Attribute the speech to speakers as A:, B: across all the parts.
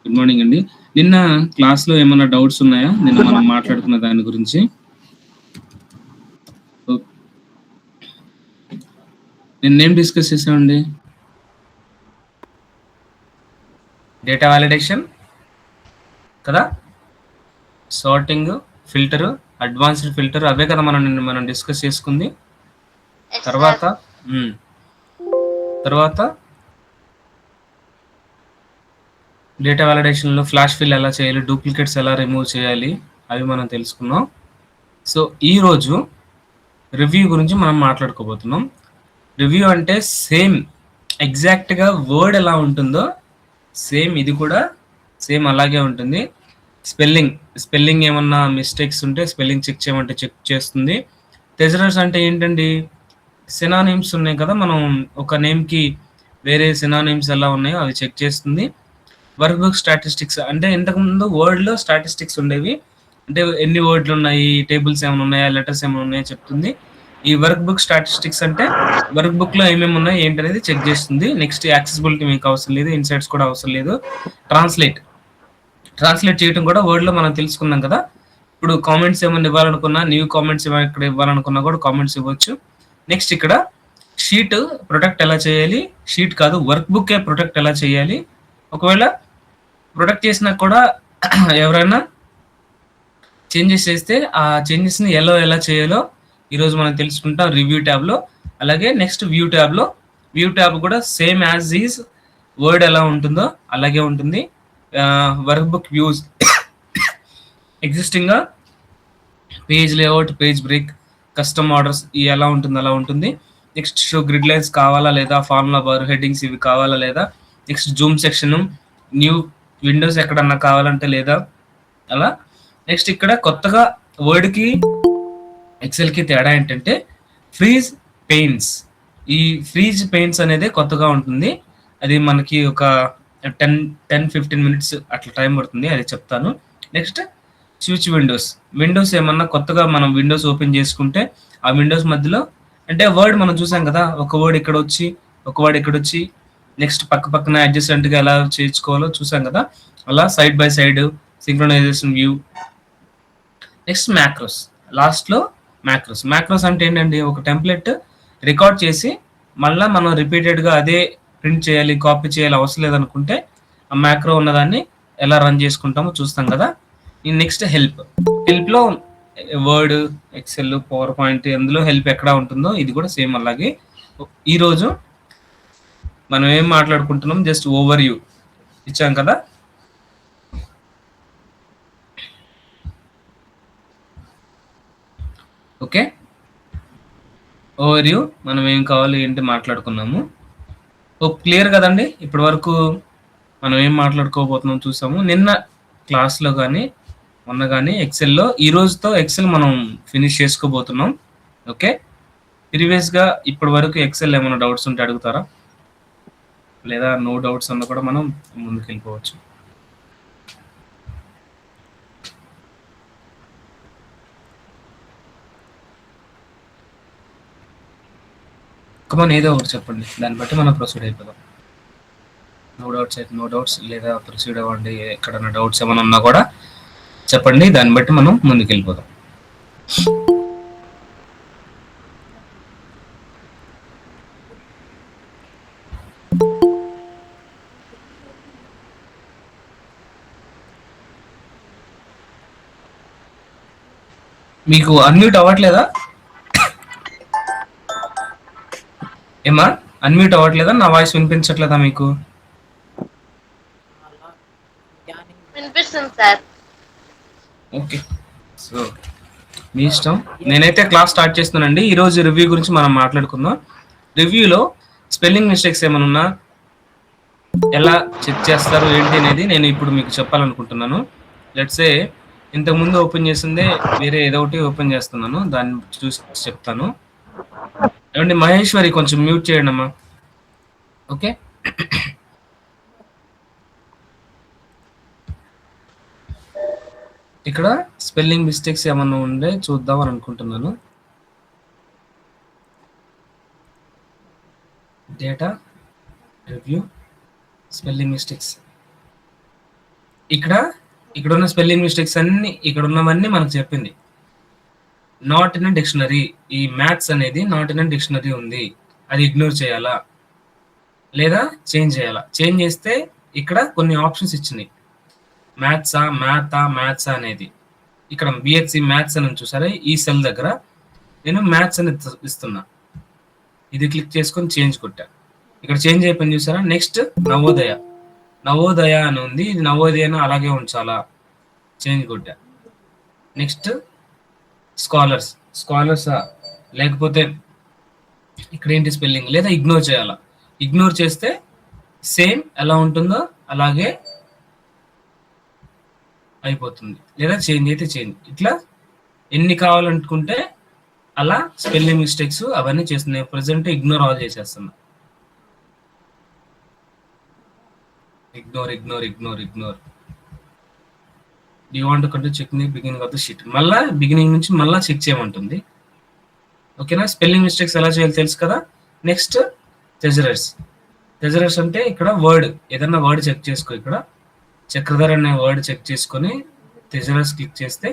A: Good morning అండి. నిన్న క్లాస్‌లో ఏమన్నా డౌట్స్ ఉన్నాయా? నిన్న మనం మాట్లాడుకున్న దాని గురించి. ఓ నిన్నేం డిస్కస్ చేసామండి? డేటా వాలిడేషన్ కదా! సార్టింగ్, ఫిల్టరు, అడ్వాన్స్‌డ్ ఫిల్టర్ అవే కదా మనం డిస్కస్ చేసుకుంది.
B: Yes sir.
A: తర్వాత తర్వాత డేటా వాలిడేషన్‌లో ఫ్లాష్ ఫిల్ ఎలా చేయాలి? డూప్లికేట్స్ ఎలా రిమూవ్ చేయాలి? అవి మనం తెలుసుకున్నాం. సో, ఈరోజు రివ్యూ గురించి మనం మాట్లాడుకోబోతున్నాం. రివ్యూ అంటే సేమ్ ఎగ్జాక్ట్‌గా వర్డ్ ఎలా ఉంటుందో సేమ్ ఇది కూడా సేమ్ అలాగే ఉంటుంది. స్పెల్లింగ్ ఏమన్నా మిస్టేక్స్ ఉంటే స్పెల్లింగ్ చెక్ చేయమంటే చెక్ చేస్తుంది. థెసరస్ అంటే ఏంటండి? సినానిమ్స్ ఉన్నాయి కదా! మనం ఒక నేమ్‌కి వేరే సినానిమ్స్ ఎలా ఉన్నాయో అవి చెక్ చేస్తుంది. వర్క్ బుక్ స్టాటిస్టిక్స్ అంటే ఇంతకుముందు వర్డ్‌లో స్టాటిస్టిక్స్ ఉండేవి. అంటే ఎన్ని వర్డ్‌లున్నాయి, టేబుల్స్ ఏమైనా ఉన్నాయా, లెటర్స్ ఏమైనా ఉన్నాయా చెప్తుంది. ఈ వర్క్ బుక్ స్టాటిస్టిక్స్ అంటే వర్క్ బుక్‌లో ఏమేమి ఉన్నాయి ఏంటనేది చెక్ చేస్తుంది. నెక్స్ట్ యాక్సెసిబిలిటీ మీకు అవసరం లేదు. ఇన్సైట్స్ కూడా అవసరం లేదు. ట్రాన్స్లేట్ చేయడం కూడా వర్డ్‌లో మనం తెలుసుకున్నాం కదా! ఇప్పుడు కామెంట్స్ ఏమన్నా ఇవ్వాలనుకున్నా, న్యూ కామెంట్స్ ఏమైనా ఇక్కడ ఇవ్వాలనుకున్నా కూడా కామెంట్స్ ఇవ్వచ్చు. నెక్స్ట్ ఇక్కడ షీట్ ప్రొటెక్ట్ ఎలా చేయాలి? షీట్ కాదు వర్క్ బుక్కే ప్రొటెక్ట్ ఎలా చేయాలి? ఒకవేళ ప్రొటెక్ట్ చేసినా కూడా ఎవరైనా చేంజెస్ చేస్తే ఆ చేంజెస్‌ని ఎలా చేయాలో ఈరోజు మనం తెలుసుకుంటాం రివ్యూ ట్యాబ్‌లో. అలాగే నెక్స్ట్ వ్యూ ట్యాబ్‌లో. వ్యూ ట్యాబ్ కూడా సేమ్ యాజ్ ఈజ్ వర్డ్ ఎలా ఉంటుందో అలాగే ఉంటుంది. వర్క్ బుక్ వ్యూస్ ఎగ్జిస్టింగ్‌గా page layout, page break, custom orders ఇవి ఎలా ఉంటుందో అలా ఉంటుంది. నెక్స్ట్ షో గ్రిడ్ లైన్స్ కావాలా లేదా, ఫార్ములా బార్, హెడ్డింగ్స్ ఇవి కావాలా లేదా, next Zoom section, new Windows ఎక్కడన్నా కావాలంటే లేదా అలా. నెక్స్ట్ ఇక్కడ కొత్తగా వర్డ్‌కి, ఎక్సెల్‌కి తేడా ఏంటంటే ఫ్రీజ్ పెయిన్స్. ఈ ఫ్రీజ్ పెయిన్స్ అనేది కొత్తగా ఉంటుంది. అది మనకి ఒక 10-15 మినిట్స్ అట్లా టైం పడుతుంది. అది చెప్తాను. నెక్స్ట్ స్విచ్ విండోస్ ఏమన్నా కొత్తగా మనం విండోస్ ఓపెన్ చేసుకుంటే ఆ విండోస్ మధ్యలో అంటే వర్డ్ మనం చూసాం కదా! ఒక వర్డ్ ఇక్కడొచ్చి, ఒక వర్డ్ ఇక్కడొచ్చి నెక్స్ట్ పక్కన అడ్జసెంట్‌గా ఎలా చేర్చుకోవాలో చూసాం కదా! అలా side by side synchronisation view. Next macros. లాస్ట్‌లో మ్యాక్రోస్ అంటే ఏంటండి? ఒక టెంప్లెట్ రికార్డ్ చేసి మళ్ళా మనం రిపీటెడ్‌గా అదే ప్రింట్ చేయాలి, కాపీ చేయాలి అవసరం లేదనుకుంటే ఆ మ్యాక్రో ఉన్నదాన్ని ఎలా రన్ చేసుకుంటామో చూస్తాం కదా! ఈ నెక్స్ట్ హెల్ప్‌లో వర్డ్, ఎక్సెల్, పవర్ పాయింట్ అందులో హెల్ప్ ఎక్కడ ఉంటుందో ఇది కూడా సేమ్ అలాగే. ఈరోజు మనం ఏం మాట్లాడుకుంటున్నాం జస్ట్ ఓవర్ వ్యూ ఇచ్చాం కదా! ఓకే. ఓవర్ వ్యూ మనం ఏం కావాలి ఏంటి మాట్లాడుకున్నాము. క్లియర్ కదండి ఇప్పటి వరకు మనం ఏం మాట్లాడుకోబోతున్నాం చూసాము. నిన్న క్లాస్లో కానీ మొన్న కానీ ఎక్సెల్లో ఈ రోజుతో ఎక్సెల్ మనం ఫినిష్ చేసుకోబోతున్నాం. ఓకే. ప్రీవియస్గా ఇప్పటి వరకు ఎక్సెల్ ఏమైనా డౌట్స్ ఉంటే అడుగుతారా? లేదా నో డౌట్స్ అన్న కూడా మనం ముందుకు వెళ్ళిపోవచ్చు. కమాన్ ఏదో ఒకటి చెప్పండి, దాన్ని బట్టి మనం ప్రొసీడ్ అయిపోదాం. నో డౌట్స్ అయితే నో డౌట్స్, లేదా ప్రొసీడ్ అవ్వండి. ఎక్కడన్నా డౌట్స్ ఏమైనా ఉన్నా కూడా చెప్పండి, దాన్ని బట్టి మనం ముందుకు వెళ్ళిపోదాం. మీకు అన్మ్యూట్ అవ్వట్లేదా? ఏమా అన్మ్యూట్ అవ్వట్లేదా? నా వాయిస్ వినిపించట్లేదా మీకు?
B: వినిపిస్తుంది సార్.
A: ఓకే. సో మీ ఇష్టం. నేనైతే క్లాస్ స్టార్ట్ చేస్తున్నానండి. ఈరోజు రివ్యూ గురించి మనం మాట్లాడుకుందాం. రివ్యూలో స్పెల్లింగ్ మిస్టేక్స్ ఏమైనా ఉన్నా ఎలా చెక్ చేస్తారు ఏంటి అనేది నేను ఇప్పుడు మీకు చెప్పాలనుకుంటున్నాను. లెట్సే ఇంతకుముందు ఓపెన్ చేసిందే వేరే ఏదో ఒకటి ఓపెన్ చేస్తున్నాను, దాన్ని చూసి చెప్తాను. ఏమండి మహేశ్వరి కొంచెం మ్యూట్ చేయండి అమ్మా. ఓకే. ఇక్కడ స్పెల్లింగ్ మిస్టేక్స్ ఏమన్నా ఉండే చూద్దాం అని అనుకుంటున్నాను. Data review spelling mistakes. ఇక్కడున్న స్పెల్లింగ్ మిస్టేక్స్ అన్ని ఇక్కడ ఉన్నవన్నీ మనకు చెప్పింది. నాట్ ఇన్ డిక్షనరీ, ఈ మ్యాథ్స్ అనేది నాట్ ఇన్ డిక్షనరీ ఉంది, అది ఇగ్నోర్ చేయాలా లేదా చేంజ్ చేయాలా? చేంజ్ చేస్తే ఇక్కడ కొన్ని ఆప్షన్స్ ఇచ్చినాయి, మ్యాథ్స్ అనేది. ఇక్కడ బిఎస్సి మ్యాథ్స్ అని చూసారా, ఈ సెల్ దగ్గర నేను మ్యాథ్స్ అని ఇస్తున్నా, ఇది క్లిక్ చేసుకొని చేంజ్ కొట్టా, ఇక్కడ చేంజ్ అయిపోయింది చూసారా. నెక్స్ట్ నవోదయ అని ఉంది, ఇది నవోదయను అలాగే ఉంచాలా, చేంజ్ కొట్టా. నెక్స్ట్ స్కాలర్స్ లేకపోతే ఇక్కడ ఏంటి స్పెల్లింగ్, లేదా ఇగ్నోర్ చేయాలా. ఇగ్నోర్ చేస్తే సేమ్ ఎలా ఉంటుందో అలాగే అయిపోతుంది, లేదా చేంజ్ అయితే చేంజ్. ఇట్లా ఎన్ని కావాలనుకుంటే అలా స్పెల్లింగ్ మిస్టేక్స్ అవన్నీ చేస్తున్నాయి. ప్రెసెంట్ ఇగ్నోర్ ఆల్ చేసేస్తున్నా. Ignore. You want to check the beginning of the sheet, మళ్ళా బిగినింగ్ నుంచి మళ్ళీ చెక్ చేయమంటుంది. ఓకేనా? స్పెల్లింగ్ మిస్టేక్స్ ఎలా చేయాలో తెలుసు కదా. నెక్స్ట్ థెజరర్స్ అంటే ఇక్కడ వర్డ్, ఏదన్నా వర్డ్ చెక్ చేసుకో. ఇక్కడ చక్రధర్ అనే వర్డ్ చెక్ చేసుకొని థెజరర్స్ క్లిక్ చేస్తే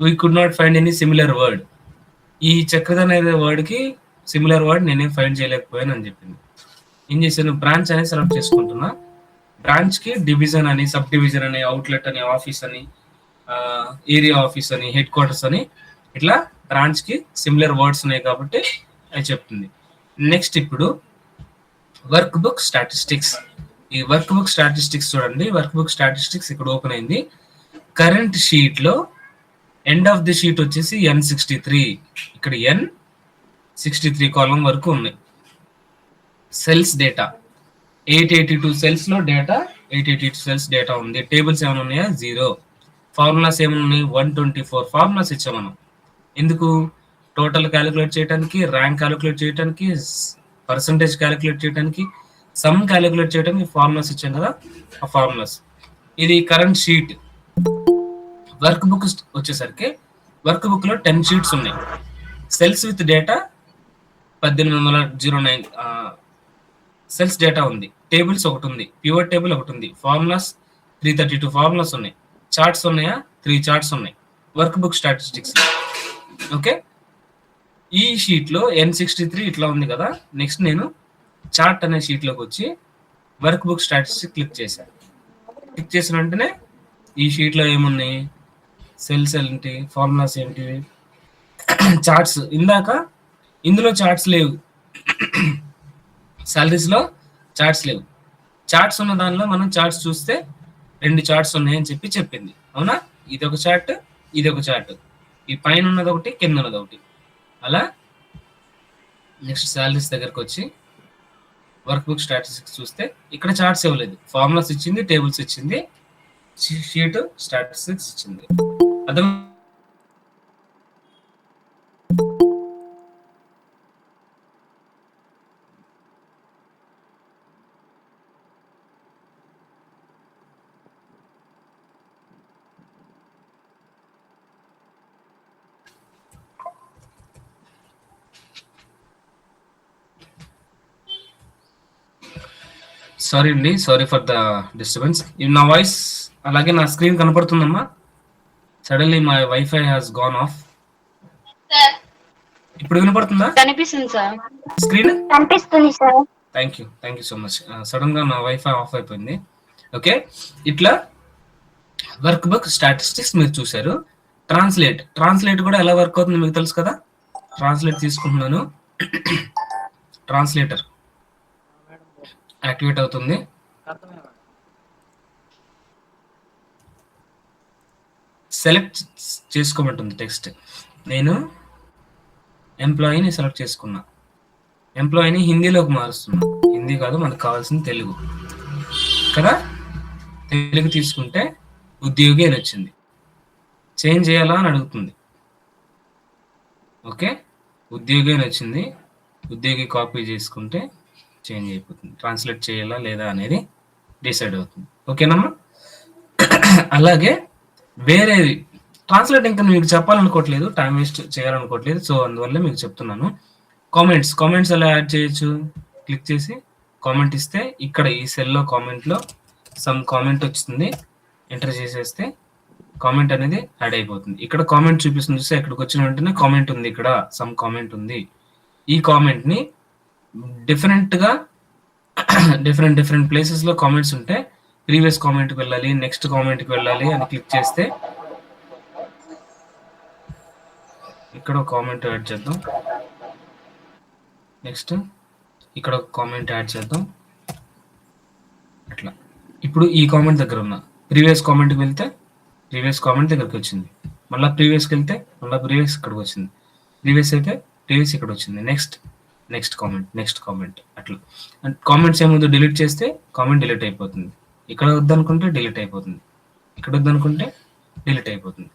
A: we could not find any similar word. ఈ చక్రధర్ అనే వర్డ్కి సిమిలర్ వర్డ్ నేనేం ఫైండ్ చేయలేకపోయాను అని చెప్పింది. ఏం చేశాను, బ్రాంచ్ అనేది సెలెక్ట్ చేసుకుంటున్నా. బ్రాంచ్ కి డివిజన్ అని, సబ్ డివిజన్ అని, అవుట్లెట్ అని, ఆఫీస్ అని, ఏరియా ఆఫీస్ అని, హెడ్ క్వార్టర్స్ అని, ఇట్లా బ్రాంచ్ కి సిమిలర్ వర్డ్స్ ఉన్నాయి కాబట్టి అది చెప్తుంది. నెక్స్ట్ ఇప్పుడు వర్క్ బుక్ స్టాటిస్టిక్స్. ఈ వర్క్ బుక్ స్టాటిస్టిక్స్ చూడండి, వర్క్ బుక్ స్టాటిస్టిక్స్ ఇక్కడ ఓపెన్ అయింది. కరెంట్ షీట్ లో ఎండ్ ఆఫ్ ది షీట్ వచ్చేసి N63, ఇక్కడ N63 కాలం వరకు ఉన్నాయి. సెల్స్ డేటా 882 సెల్స్ లో డేటా 882 సెల్స్ డేటా ఉంది. టేబుల్స్ ఏమైనా ఉన్నాయా? 0. ఫార్ములాస్ ఏమైనా ఉన్నాయి? 124 ఫార్ములాస్ ఇచ్చాం మనం. ఎందుకు? టోటల్ క్యాలిక్యులేట్ చేయడానికి, ర్యాంక్ క్యాలిక్యులేట్ చేయడానికి, పర్సంటేజ్ క్యాలిక్యులేట్ చేయడానికి, సమ్ క్యాలిక్యులేట్ చేయడానికి ఫార్ములాస్ ఇచ్చాం కదా, ఆ ఫార్ములాస్. ఇది కరెంట్ షీట్. వర్క్ బుక్ వచ్చేసరికి వర్క్ బుక్ లో 10 షీట్స్ ఉన్నాయి. Cells with data 1809 cells data ఉంది. టేబుల్స్ ఒకటి ఉంది, ప్యూర్ టేబుల్ ఒకటి ఉంది, ఫార్ములాస్ 332 ఫార్ములాస్ ఉన్నాయి. చార్ట్స్ ఉన్నాయా? 3 చార్ట్స్ ఉన్నాయి వర్క్ బుక్ స్టాటిస్టిక్స్. ఓకే, ఈ షీట్ లో N63 ఇట్లా ఉంది కదా. నెక్స్ట్ నేను చార్ట్ అనే షీట్ లోకి వచ్చి వర్క్ బుక్ స్టాటిస్టిక్స్ క్లిక్ చేశాను. క్లిక్ చేసిన వెంటనే ఈ షీట్ లో ఏమున్నాయి? సెల్స్ ఏంటి, ఫార్ములాస్ ఏంటి, చార్ట్స్. ఇందులో చార్ట్స్ లేవు, సాలరీస్ లో చార్ట్స్ లేవు. చార్ట్స్ ఉన్న దానిలో మనం చార్ట్స్ చూస్తే 2 చార్ట్స్ ఉన్నాయని చెప్పింది. అవునా? ఇది ఒక చార్ట్, ఇది ఒక చార్ట్. ఈ పైన ఉన్నది ఒకటి, కింద ఉన్నది ఒకటి. అలా నెక్స్ట్ సాలరీస్ దగ్గరకు వచ్చి వర్క్ బుక్ స్టాటిస్టిక్స్ చూస్తే ఇక్కడ చార్ట్స్ ఇవ్వలేదు, ఫార్ములాస్ ఇచ్చింది, టేబుల్స్ ఇచ్చింది, షీట్ స్టాటిస్టిక్స్ ఇచ్చింది. అర్థం? సారీ అండి, సారీ ఫర్ ద డిస్టర్బెన్స్. నా వాయిస్ అలాగే నా స్క్రీన్ కనపడుతుందమ్మా? Suddenly my wifi has gone off. ఇప్పుడు వినపడుతుందా?
B: కనిపిస్తుంది సార్.
A: స్క్రీన్
B: కనిపిస్తుంది sir.
A: Thank you so much. Sudden గా నా వైఫై ఆఫ్ అయిపోయింది. ఓకే, ఇట్లా వర్క్ బుక్ స్టాటిస్టిక్స్ మీరు చూసారు. ట్రాన్స్లేట్ కూడా ఎలా వర్క్ అవుతుంది మీకు తెలుసు కదా. ట్రాన్స్లేట్ తీసుకుంటున్నాను. ట్రాన్స్లేటర్ యాక్టివేట్ అవుతుంది. సెలెక్ట్ చేసుకోమంటుంది టెక్స్ట్. నేను ఎంప్లాయీని సెలెక్ట్ చేసుకున్నా. ఎంప్లాయీని హిందీలోకి మారుస్తున్నా. హిందీ కాదు, మనకు కావాల్సింది తెలుగు కదా. తెలుగు తీసుకుంటే ఉద్యోగి అని వచ్చింది. చేంజ్ చేయాలా అని అడుగుతుంది. ఓకే, ఉద్యోగి అని వచ్చింది. ఉద్యోగి కాపీ చేసుకుంటే చేంజ్ అయిపోతుంది. ట్రాన్స్లేట్ చేయాలా లేదా అనేది డిసైడ్ అవుతుంది. ఓకేనమ్మా? అలాగే వేరేది ట్రాన్స్లేట్ ఇంకా మీకు చెప్పాలనుకోవట్లేదు, టైం వేస్ట్ చేయాలనుకోవట్లేదు. సో అందువల్ల మీకు చెప్తున్నాను. కామెంట్స్ ఎలా యాడ్ చేయొచ్చు? క్లిక్ చేసి కామెంట్ ఇస్తే ఇక్కడ ఈ సెల్లో కామెంట్లో సమ్ కామెంట్ వచ్చింది. ఎంటర్ చేసేస్తే కామెంట్ అనేది యాడ్ అయిపోతుంది. ఇక్కడ కామెంట్ చూపిస్తుంది చూస్తే ఇక్కడికి వచ్చిన వెంటనే కామెంట్ ఉంది, ఇక్కడ సమ్ కామెంట్ ఉంది. ఈ కామెంట్ని డిఫరెంట్గా డిఫరెంట్ ప్లేసెస్లో కామెంట్స్ ఉంటే ప్రీవియస్ కామెంట్కి వెళ్ళాలి, నెక్స్ట్ కామెంట్కి వెళ్ళాలి అని క్లిక్ చేస్తే ఇక్కడ ఒక కామెంట్ యాడ్ చేద్దాం. నెక్స్ట్ ఇక్కడ ఒక కామెంట్ యాడ్ చేద్దాం. అట్లా ఇప్పుడు ఈ కామెంట్ దగ్గర ఉన్న ప్రీవియస్ కామెంట్కి వెళ్తే ప్రీవియస్ కామెంట్ దగ్గరికి వచ్చింది, మళ్ళీ ప్రీవియస్కి వెళ్తే మళ్ళీ ప్రీవియస్ ఇక్కడికి వచ్చింది, ప్రీవియస్ అయితే ప్రీవియస్ ఇక్కడ వచ్చింది, నెక్స్ట్ కామెంట్ అట్లా. అండ్ కామెంట్స్ ఏముందో డిలీట్ చేస్తే కామెంట్ డిలీట్ అయిపోతుంది, ఇక్కడ వద్దనుకుంటే డిలీట్ అయిపోతుంది, ఇక్కడ వద్దనుకుంటే డిలీట్ అయిపోతుంది.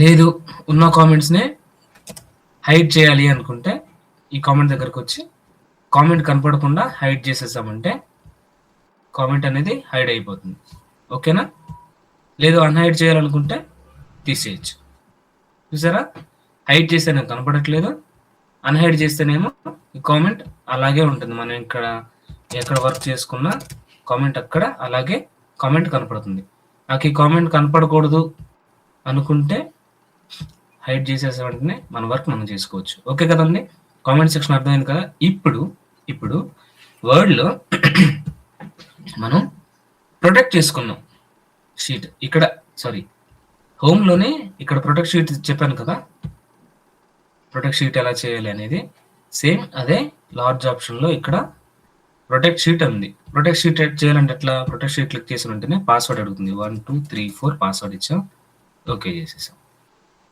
A: లేదు ఉన్న కామెంట్స్నే హైడ్ చేయాలి అనుకుంటే ఈ కామెంట్ దగ్గరకు వచ్చి కామెంట్ కనపడకుండా హైడ్ చేసేసామంటే కామెంట్ అనేది హైడ్ అయిపోతుంది. ఓకేనా? లేదు అన్హైడ్ చేయాలనుకుంటే తీసేయచ్చు. చూసారా, హైడ్ చేస్తే నాకు కనపడట్లేదు, అన్హైడ్ చేస్తేనేమో ఈ కామెంట్ అలాగే ఉంటుంది. మనం ఎక్కడ వర్క్ చేసుకున్నా కామెంట్ అక్కడ అలాగే కామెంట్ కనపడుతుంది. నాకు ఈ కామెంట్ కనపడకూడదు అనుకుంటే హైడ్ చేసేసే వెంటనే మన వర్క్ మనం చేసుకోవచ్చు. ఓకే కదండి, కామెంట్ సెక్షన్ అర్థమైంది కదా. ఇప్పుడు వర్డ్లో మనం ప్రొటెక్ట్ చేసుకున్నాం షీట్. ఇక్కడ హోమ్లోనే ఇక్కడ ప్రొటెక్ట్ షీట్ చెప్పాను కదా, ప్రొటెక్ట్ షీట్ ఎలా చేయాలి అనేది సేమ్ అదే లార్జ్ ఆప్షన్లో ఇక్కడ ప్రొటెక్ట్ షీట్ ఉంది. ప్రొటెక్ట్ షీట్ చేయాలంటే ఎట్లా, ప్రొటెక్ట్ షీట్ క్లిక్ చేసిన వెంటనే పాస్వర్డ్ అడుగుతుంది. 1 2 3 4 పాస్వర్డ్ ఇచ్చాం, ఓకే చేసేసాం.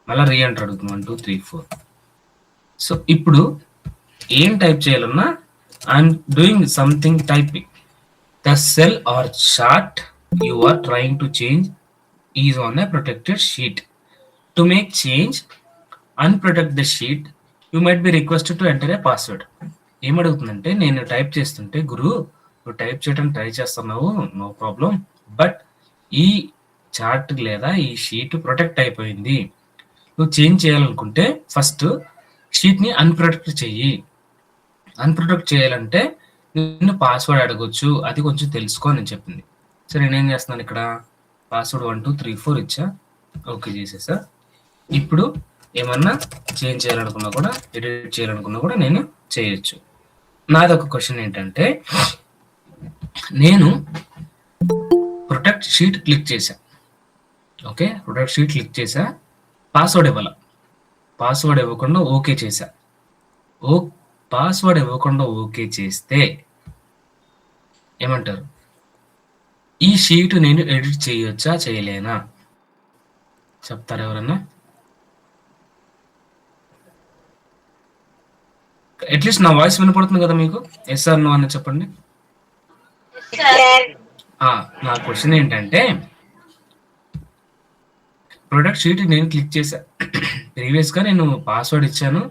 A: మళ్ళీ రీఎంటర్ అడుగుతుంది 1 2 3 4. సో ఇప్పుడు ఏం టైప్ చేయాలన్నా I'm doing something typing. The cell or chart you are trying to change is on a protected sheet. To make change unprotect the sheet you might be requested to enter a password. ఏమడుగుతుందంటే, నేను type చేస్తుంటే గురు నువ్వు type చేయడానికి try చేస్తున్నావు, no problem, but ఈ chart లేదా ఈ షీట్ ప్రొటెక్ట్ అయిపోయింది. నువ్వు చేంజ్ చేయాలనుకుంటే ఫస్ట్ షీట్ని అన్ప్రొటెక్ట్ చెయ్యి. అన్ప్రొటెక్ట్ చేయాలంటే నిన్ను పాస్వర్డ్ అడగొచ్చు, అది కొంచెం తెలుసుకో అని చెప్పింది. సో నేనేం చేస్తున్నాను, ఇక్కడ పాస్వర్డ్ 1 2 3 4 ఇచ్చా, ఓకే చేసేసా. ఇప్పుడు ఏమన్నా చేంజ్ చేయాలనుకున్నా కూడా, ఎడిట్ చేయాలనుకున్నా కూడా నేను చేయొచ్చు. నాది ఒక క్వశ్చన్ ఏంటంటే, నేను ప్రొటెక్ట్ షీట్ క్లిక్ చేశా, ఓకే ప్రొటెక్ట్ షీట్ క్లిక్ చేశా, పాస్వర్డ్ పాస్వర్డ్ ఇవ్వకుండా ఓకే చేశా. పాస్వర్డ్ ఇవ్వకుండా ఓకే చేస్తే ఏమంటారు, ఈ షీట్ నేను ఎడిట్ చేయొచ్చా చేయలేనా చెప్తారా ఎవరన్నా? అట్లీస్ట్ నా వాయిస్ వినపడుతుంది కదా మీకు? ఎస్ ఆర్ నో అని చెప్పండి. నా క్వశ్చన్ ఏంటంటే, ప్రొడక్ట్ షీట్ నేను క్లిక్ చేశా, ప్రీవియస్గా నేను పాస్వర్డ్ ఇచ్చాను,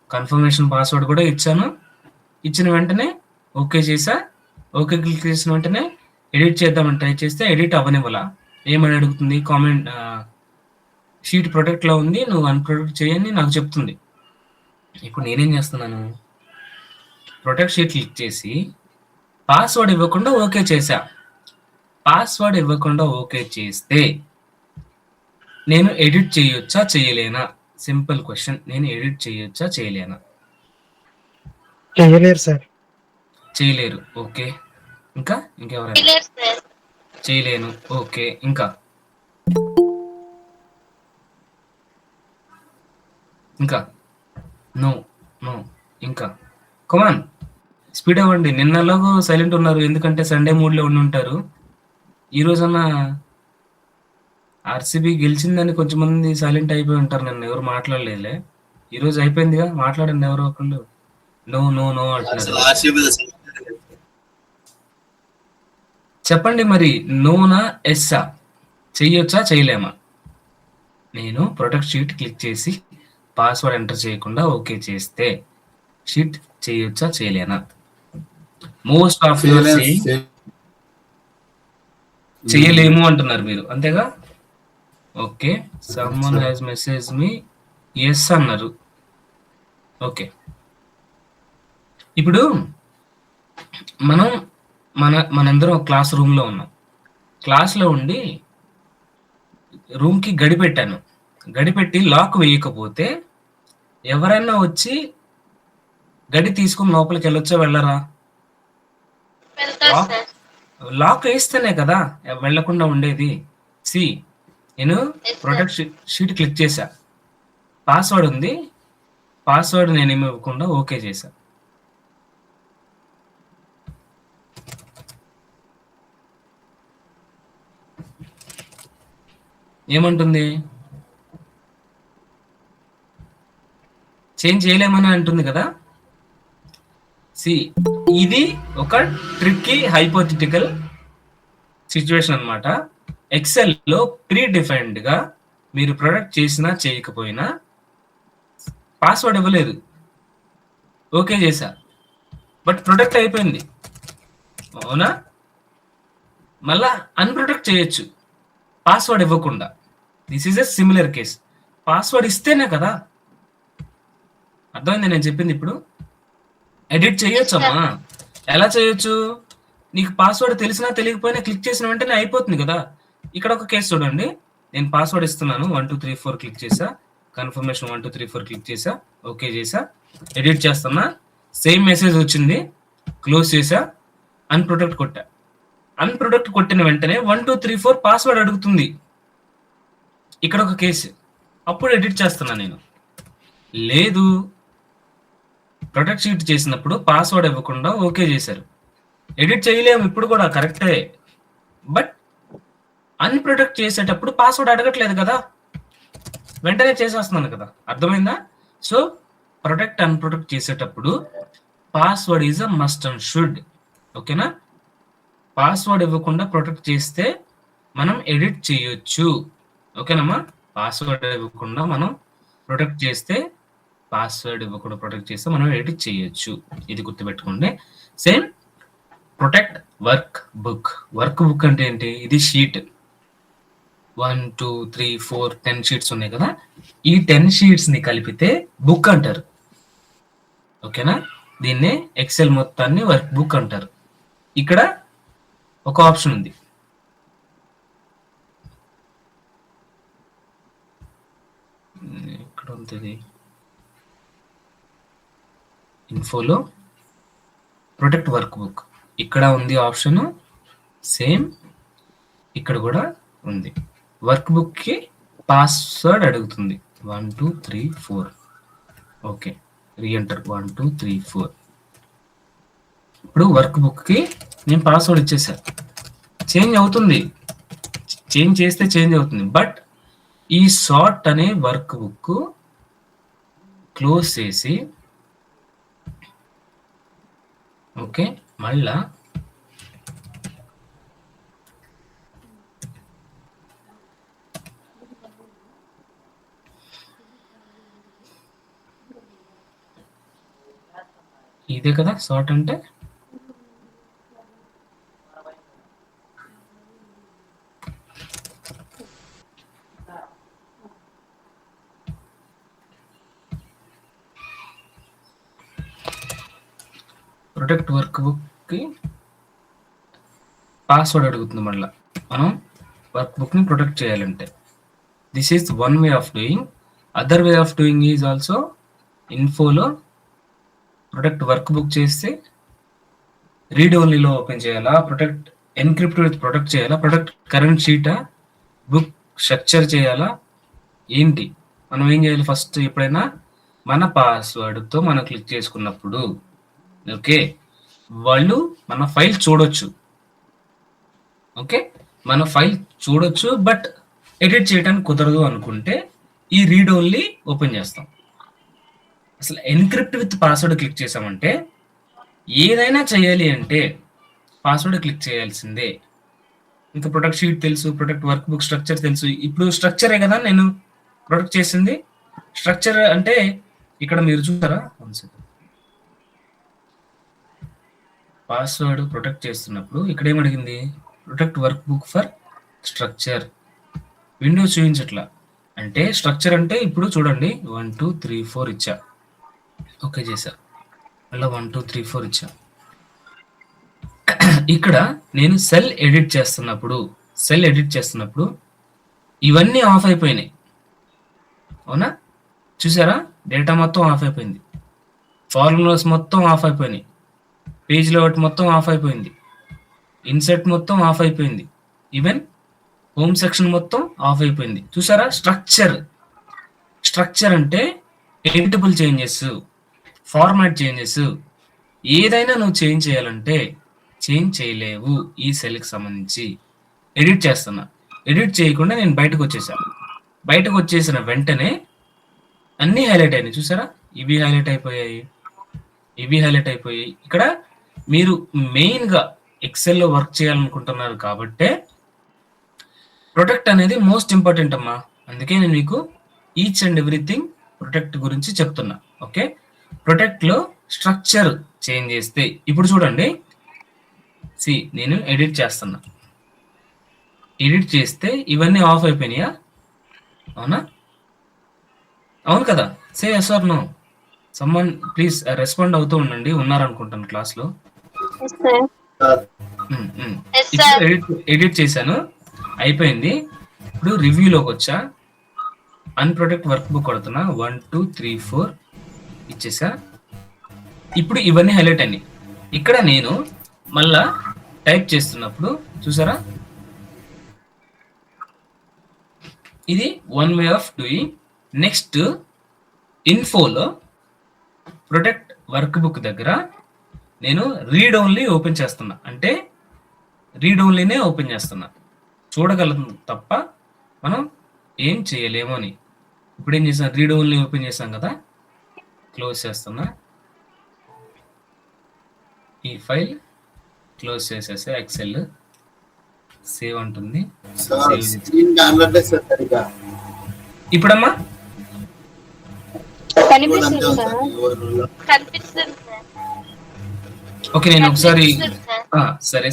A: కన్ఫర్మేషన్ పాస్వర్డ్ కూడా ఇచ్చాను, ఇచ్చిన వెంటనే ఓకే చేశా. ఓకే క్లిక్ చేసిన వెంటనే ఎడిట్ చేద్దామని ట్రై చేస్తే ఎడిట్ అవ్వనివ్వాల. ఏమని అడుగుతుంది, కామెంట్ షీట్ ప్రొటెక్ట్లో ఉంది, నువ్వు అన్ప్రొటెక్ట్ చేయని నాకు చెప్తుంది. ఇప్పుడు నేనేం చేస్తున్నాను, ప్రొటెక్ట్ షీట్ క్లిక్ చేసి పాస్వర్డ్ ఇవ్వకుండా ఓకే చేశా. పాస్వర్డ్ ఇవ్వకుండా ఓకే చేస్తే నేను ఎడిట్ చేయొచ్చా చేయలేనా? సింపుల్ క్వశ్చన్, నేను ఎడిట్ చేయొచ్చా చేయలేనా?
C: చేయలేరు సార్.
A: చేయలేరు, ఓకే. ఇంకెవరైనా? చేయలేను, ఓకే. ఇంకా నో నో. ఇంకా కమాన్ స్పీడ్ అవ్వండి. నిన్నలాగో సైలెంట్ ఉన్నారు, ఎందుకంటే సండే మూడ్లో ఉండి ఉంటారు. ఈ రోజన్నా ఆర్సీబీ గెలిచిందని కొంచెం మంది సైలెంట్ అయిపోయి ఉంటారు, నన్ను ఎవరు మాట్లాడలేదులే. ఈరోజు అయిపోయిందిగా, మాట్లాడండి ఎవరో ఒకళ్ళు. నో నో నో అంటున్నారు. చెప్పండి మరి, నోనా ఎస్సా? చెయ్యొచ్చా చేయలేమా? నేను ప్రొటెక్ట్ షీట్ క్లిక్ చేసి పాస్వర్డ్ ఎంటర్ చేయకుండా ఓకే చేస్తే షీట్ చేయొచ్చా చేయలేనా? మోస్ట్ ఆఫ్ యూ చేయలేము అంటున్నారు మీరు, అంతేగా? Okay, someone has message me yes అన్నారు. ఓకే, ఇప్పుడు మనందరం క్లాస్ రూమ్లో ఉన్నాం. క్లాస్‌లో ఉండి రూమ్‌కి గడి పెట్టాను. గడి పెట్టి లాక్ వేయకపోతే ఎవరైనా వచ్చి గడి తీసుకొని లోపలికెళ్ళొచ్చా? వెళ్ళరా?
B: వెళ్తారు
A: లాక్
B: సార్.
A: లాక్ ఏస్తేనే కదా వెళ్ళకుండా ఉండేది. సీ నేను
B: yes sir.
A: Protect sheet click చేశా. పాస్‌వర్డ్ ఉంది. పాస్‌వర్డ్ నేనేమి ఇవ్వకుండా ఓకే చేశా. ఏమంటుంది? చేంజ్ చేయలేమని అంటుంది కదా! సి ఇది ఒక ట్రిక్కీ హైపోథెటికల్ సిట్యుయేషన్ అన్నమాట. ఎక్సెల్‌లో ప్రీ డిఫైన్డ్‌గా మీరు ప్రొడక్ట్ చేసినా చేయకపోయినా పాస్‌వర్డ్ ఇవ్వలేదు. ఓకే చేశా. బట్ ప్రొటెక్ట్ అయిపోయింది. అవునా? మళ్ళా అన్‌ప్రొటెక్ట్ చేయొచ్చు. పాస్‌వర్డ్ ఇవ్వకుండా. This is a similar case. Password ఇస్తేనే కదా! అర్థమైందా నేను చెప్పింది ఇప్పుడు? Edit
B: yes sir.
A: చేయొచ్చమ్మా. ఎలా చేయొచ్చు? నీకు పాస్‌వర్డ్ తెలిసినా తెలియకపోయినా క్లిక్ చేసిన వెంటనే అయిపోతుంది కదా! ఇక్కడ ఒక కేస్ చూడండి. నేను పాస్‌వర్డ్ ఇస్తున్నాను. 1, 2, 3, 4 క్లిక్ చేశా. కన్ఫర్మేషన్ 1, 2, 3, 4 క్లిక్ చేశా. ఓకే చేశా. ఎడిట్ చేస్తున్నా. సేమ్ మెసేజ్ వచ్చింది. క్లోజ్ చేశా. అన్‌ప్రొటెక్ట్ కొట్టా. అన్‌ప్రొటెక్ట్ కొట్టిన వెంటనే 1, 2, 3, 4 పాస్‌వర్డ్ అడుగుతుంది. ఇక్కడ ఒక కేసు. అప్పుడు ఎడిట్ చేస్తున్నా నేను. లేదు ప్రొటెక్ట్ షీట్ చేసినప్పుడు పాస్‌వర్డ్ ఇవ్వకుండా ఓకే చేశారు. ఎడిట్ చేయలేము ఇప్పుడు కూడా కరెక్టే. బట్ అన్‌ప్రొటెక్ట్ చేసేటప్పుడు పాస్‌వర్డ్ అడగట్లేదు కదా! వెంటనే చేసేస్తున్నాను కదా! అర్థమైందా? సో, ప్రొటెక్ట్, అన్‌ప్రొటెక్ట్ చేసేటప్పుడు password is a must and should. ఓకేనా? పాస్‌వర్డ్ ఇవ్వకుండా ప్రొటెక్ట్ చేస్తే మనం ఎడిట్ చేయొచ్చు. ఓకేనమ్మా? పాస్‌వర్డ్ ఇవ్వకుండా మనం ప్రొటెక్ట్ చేస్తే మనం ఎడిట్ చేయొచ్చు. ఇది గుర్తుపెట్టుకోండి. Same protect work book. Work book అంటే ఏంటి? ఇది షీట్. 1, 2, 3, 4, 10 షీట్స్ ఉన్నాయి కదా! ఈ 10 షీట్స్‌ని కలిపితే బుక్ అంటారు. ఓకేనా? దీన్నే ఎక్సెల్ మొత్తాన్ని వర్క్ బుక్ అంటారు. ఇక్కడ ఒక ఆప్షన్ ఉంది. ఎక్కడ ఉంటది? ఇన్ఫోలో ప్రొటెక్ట్ వర్క్ బుక్. ఇక్కడ ఉంది ఆప్షన్. సేమ్ ఇక్కడ కూడా ఉంది. వర్క్ బుక్‌కి పాస్‌వర్డ్ అడుగుతుంది. 1, 2, 3, 4 ఓకే. రీఎంటర్ 1, 2, 3, 4 ఇప్పుడు వర్క్ బుక్‌కి నేను పాస్‌వర్డ్ ఇచ్చేసా. చేంజ్ అవుతుంది. చేంజ్ చేస్తే చేంజ్ అవుతుంది. బట్ ఈ సార్ట్ అనే వర్క్ బుక్ క్లోజ్ చేసి ఓకే. మళ్ళా ఇదే కదా సార్ట్ అంటే? ప్రొటెక్ట్ వర్క్ బుక్‌కి పాస్‌వర్డ్ అడుగుతుంది మళ్ళా. మనం వర్క్ బుక్‌ని ప్రొటెక్ట్ చేయాలంటే. This is one way of doing. Other way of doing is also ఇన్ఫోలో ప్రొటెక్ట్ వర్క్ బుక్ చేస్తే రీడ్ ఓన్లీలో ఓపెన్ చేయాలా? ప్రొటెక్ట్ ఎన్క్రిప్ట్ విత్ ప్రొటెక్ట్ చేయాలా? ప్రొటెక్ట్ కరెంట్ షీటా? బుక్ స్ట్రక్చర్ చేయాలా? ఏంటి? మనం ఏం చేయాలి ఫస్ట్ ఎప్పుడైనా మన పాస్‌వర్డ్‌తో మనం క్లిక్ చేసుకున్నప్పుడు ఓకే. వాళ్ళు మన ఫైల్ చూడొచ్చు. ఓకే. మన ఫైల్ చూడొచ్చు. బట్ ఎడిట్ చేయడానికి కుదరదు అనుకుంటే ఈ రీడ్ ఓన్లీ ఓపెన్ చేస్తాం. అసలు ఎన్క్రిప్ట్ విత్ పాస్‌వర్డ్ క్లిక్ చేసామంటే ఏదైనా చేయాలి అంటే పాస్‌వర్డ్ క్లిక్ చేయాల్సిందే. ఇంకా ప్రొటెక్ట్ షీట్ తెలుసు. ప్రొటెక్ట్ వర్క్ బుక్ స్ట్రక్చర్ తెలుసు. ఇప్పుడు స్ట్రక్చరే కదా నేను ప్రొటెక్ట్ చేసింది. స్ట్రక్చర్ అంటే ఇక్కడ మీరు చూసారా? One second. పాస్‌వర్డ్ ప్రొటెక్ట్ చేస్తున్నప్పుడు ఇక్కడ ఏం అడిగింది? Protect workbook for structure. Windows చూపించట్లా. అంటే స్ట్రక్చర్ అంటే ఇప్పుడు చూడండి 1, 2, 3, 4 ఇచ్చా. ఓకే చేశా. మళ్ళా 1, 2, 3, 4 ఇచ్చా. ఇక్కడ నేను సెల్ ఎడిట్ చేస్తున్నప్పుడు సెల్ ఎడిట్ చేస్తున్నప్పుడు ఇవన్నీ ఆఫ్ అయిపోయినాయి. అవునా? చూసారా? డేటా మొత్తం ఆఫ్ అయిపోయింది. ఫార్ములాస్ మొత్తం ఆఫ్ అయిపోయినాయి. పేజ్ లేఅవుట్ మొత్తం ఆఫ్ అయిపోయింది. ఇన్సర్ట్ మొత్తం ఆఫ్ అయిపోయింది. ఈవెన్ హోమ్ సెక్షన్ మొత్తం ఆఫ్ అయిపోయింది. చూసారా? స్ట్రక్చర్ అంటే ఎడిటబుల్ చేంజెస్, ఫార్మాట్ చేంజెస్, ఏదైనా నువ్వు చేంజ్ చేయాలంటే చేంజ్ చేయలేవు. ఈ సెల్కి సంబంధించి ఎడిట్ చేస్తున్నా. ఎడిట్ చేయకుండా నేను బయటకు వచ్చేసాను. బయటకు వచ్చేసిన వెంటనే అన్నీ హైలైట్ అయినాయి. చూసారా? ఇవి హైలైట్ అయిపోయాయి, ఇవి హైలైట్ అయిపోయాయి. ఇక్కడ మీరు మెయిన్గా ఎక్సెల్లో వర్క్ చేయాలనుకుంటున్నారు కాబట్టే ప్రొటెక్ట్ అనేది మోస్ట్ ఇంపార్టెంట్ అమ్మా. అందుకే నేను మీకు ఈచ్ అండ్ ఎవ్రీథింగ్ ప్రొటెక్ట్ గురించి చెప్తున్నా. ఓకే, ప్రొటెక్ట్లో స్ట్రక్చర్ చేంజ్ చేస్తే ఇప్పుడు చూడండి, నేను ఎడిట్ చేస్తున్నా. ఎడిట్ చేస్తే ఇవన్నీ ఆఫ్ అయిపోయినాయా? అవునా? అవును కదా? Say yes or no. Someone please respond అవుతూ ఉండండి. ఉన్నారనుకుంటాను క్లాస్లో. ఎడిట్ చేశాను, అయిపోయింది. ఇప్పుడు రివ్యూలోకి వచ్చా, అన్ప్రొటెక్ట్ వర్క్ బుక్ కొడుతున్నా, 1 2 3 4 ఇచ్చేసా. ఇప్పుడు ఇవన్నీ హైలైట్ అయినాయి. ఇక్కడ నేను మళ్ళా టైప్ చేస్తున్నప్పుడు చూసారా, ఇది one way of doing. Next ఇన్ఫోలో ప్రొటెక్ట్ వర్క్ బుక్ దగ్గర నేను రీడ్ ఓన్లీ ఓపెన్ చేస్తున్నా. అంటే రీడ్ ఓన్లీనే ఓపెన్ చేస్తున్నా, చూడగలం తప్ప మనం ఏం చేయలేము అని. ఇప్పుడు ఏం చేసాం, రీడ్ ఓన్లీ ఓపెన్ చేసాం కదా, క్లోజ్ చేస్తున్నా. ఈ ఫైల్ క్లోజ్ చేసేసే ఎక్సెల్ సేవ్ అంటుంది. ఇప్పుడమ్మా ఓకే, నేను ఒకసారి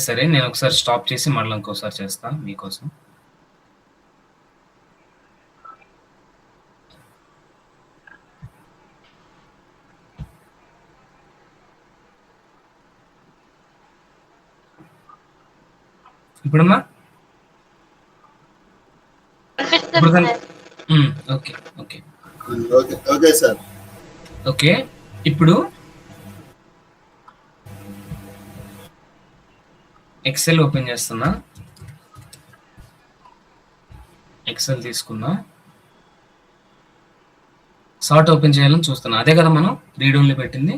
A: సరే నేను ఒకసారి స్టాప్ చేసి మళ్ళీ ఇంకోసారి చేస్తా మీకోసం. ఇప్పుడమ్మా okay okay
C: okay sir.
A: Okay, ఇప్పుడు ఎక్సెల్ ఓపెన్ చేస్తున్నా. ఎక్సెల్ తీసుకున్నా, సార్ట్ ఓపెన్ చేయాలని చూస్తున్నా. అదే కదా మనం రీడ్ ఓన్లీ పెట్టింది.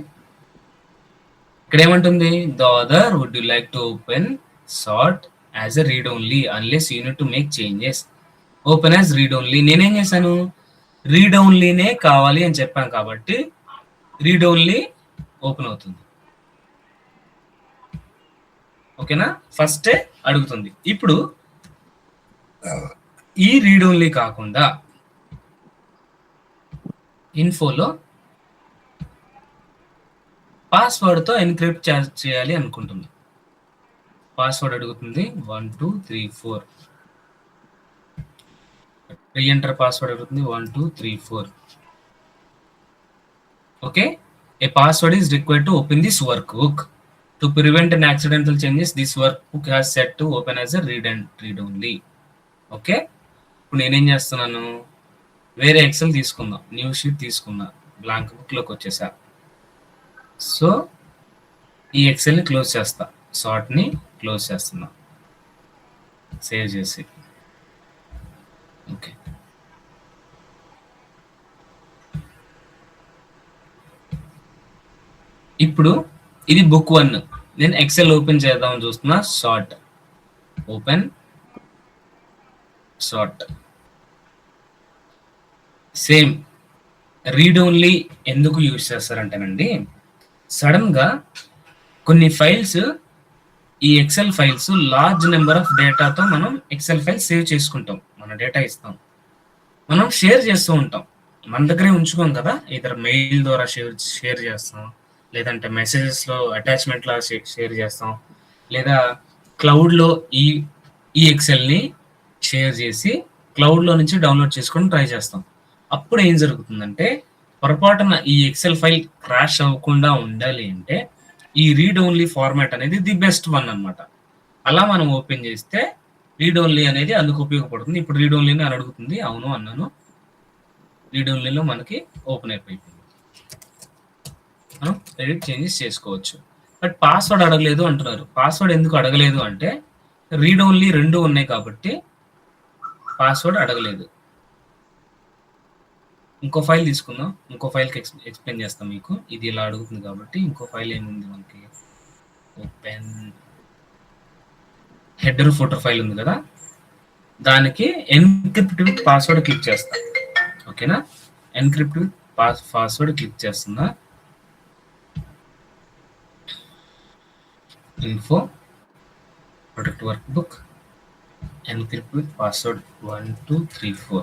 A: ఇక్కడ ఏమంటుంది, the other would you like to open sort as a read only unless you need to make changes. Open as read only. నేనేం చేశాను, రీడ్ ఓన్లీనే కావాలి అని చెప్పాను కాబట్టి రీడ్ ఓన్లీ ఓపెన్ అవుతుంది. ఓకేనా? ఫస్టే అడుగుతుంది. ఇప్పుడు ఈ రీడ్ ఓన్లీ కాకుండా ఇన్ఫోలో పాస్వర్డ్తో ఎన్క్రిప్ట్ చేయాలి అనుకుంటుంది. పాస్వర్డ్ అడుగుతుంది, 1 2 3 4. రీఎంటర్ పాస్వర్డ్ అడుగుతుంది, 1 2 3 4. Okay, A password is required to open this work book. To prevent an accidental changes, this workbook has set to open as a read only. Okay, ఇప్పుడు నేనేం చేస్తున్నాను, వేరే XL తీసుకుందాం, new sheet తీసుకున్నా, blank బుక్లోకి వచ్చేసా. So ఈ ఎక్సెల్ని close చేస్తా, సార్ట్ని close చేస్తున్నా, సేవ్ చేసి. ఓకే, ఇప్పుడు ఇది బుక్ 1. నేను ఎక్సెల్ ఓపెన్ చేద్దామని చూస్తున్నా, sort open sort. Same read only ఎందుకు యూజ్ చేస్తారంటేనండి, సడన్ గా కొన్ని ఫైల్స్, ఈ XL files large number of డేటాతో మనం ఎక్సెల్ ఫైల్ సేవ్ చేసుకుంటాం. మన డేటా ఇస్తాం, మనం షేర్ చేస్తూ ఉంటాం, మన దగ్గరే ఉంచుకోం కదా. ఇతర మెయిల్ ద్వారా షేర్ చేస్తాం, లేదంటే మెసేజెస్లో అటాచ్మెంట్లా షేర్ చేస్తాం, లేదా క్లౌడ్లో ఈ ఎక్సెల్ని షేర్ చేసి క్లౌడ్లో నుంచి డౌన్లోడ్ చేసుకొని ట్రై చేస్తాం. అప్పుడు ఏం జరుగుతుందంటే, పొరపాటున ఈ ఎక్సెల్ ఫైల్ క్రాష్ అవ్వకుండా ఉండాలి అంటే ఈ రీడ్ ఓన్లీ ఫార్మాట్ అనేది ది బెస్ట్ వన్ అనమాట. అలా మనం ఓపెన్ చేస్తే రీడ్ ఓన్లీ అనేది అందుకు ఉపయోగపడుతుంది. ఇప్పుడు రీడ్ ఓన్లీని అని అడుగుతుంది, అవును అన్నాను. రీడ్ ఓన్లీలో మనకి ఓపెన్ అయిపోయింది, మనం ఎడిట్ చేంజెస్ చేసుకోవచ్చు. బట్ పాస్వర్డ్ అడగలేదు అంటున్నారు. పాస్వర్డ్ ఎందుకు అడగలేదు అంటే రీడ్ ఓన్లీ రెండు ఉన్నాయి కాబట్టి పాస్వర్డ్ అడగలేదు. ఇంకో ఫైల్ తీసుకుందాం, ఇంకో ఫైల్కి ఎక్స్ప్లెయిన్ చేస్తాం మీకు. ఇది ఇలా అడుగుతుంది కాబట్టి ఇంకో ఫైల్ ఏముంది మనకి, ఓపెన్ హెడర్ ఫోటర్ ఫైల్ ఉంది కదా, దానికి ఎన్క్రిప్ట్ విత్ పాస్వర్డ్ క్లిక్ చేస్తా. ఓకేనా, ఎన్క్రిప్ట్ విత్ పాస్వర్డ్ క్లిక్ చేస్తున్నా. info protect workbook encrypt with password 1234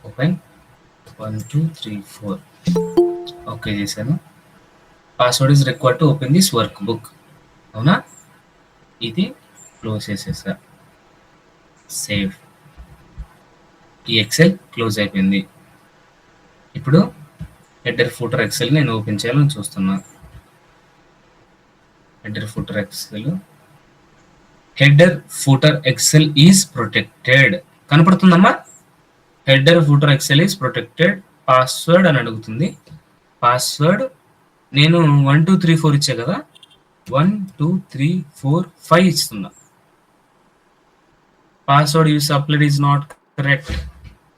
A: open 1234 okay చేశాను. Password is required to open this work book. అవునా, ఇది క్లోజ్ చేసేసా, సేవ్. ఈ ఎక్సెల్ క్లోజ్ అయిపోయింది. ఇప్పుడు హెడర్ ఫూటర్ ఎక్సెల్ నేను ఓపెన్ చేయాలని చూస్తున్నా. Header footer Excel, header footer Excel is protected కనపడుతుందమ్మా. Header footer Excel is protected. Password అని అడుగుతుంది. పాస్వర్డ్ నేను 1 2 3 4 ఇచ్చా కదా, 1 2 3 4 5 ఇస్తున్నా. Password you supplied is not correct,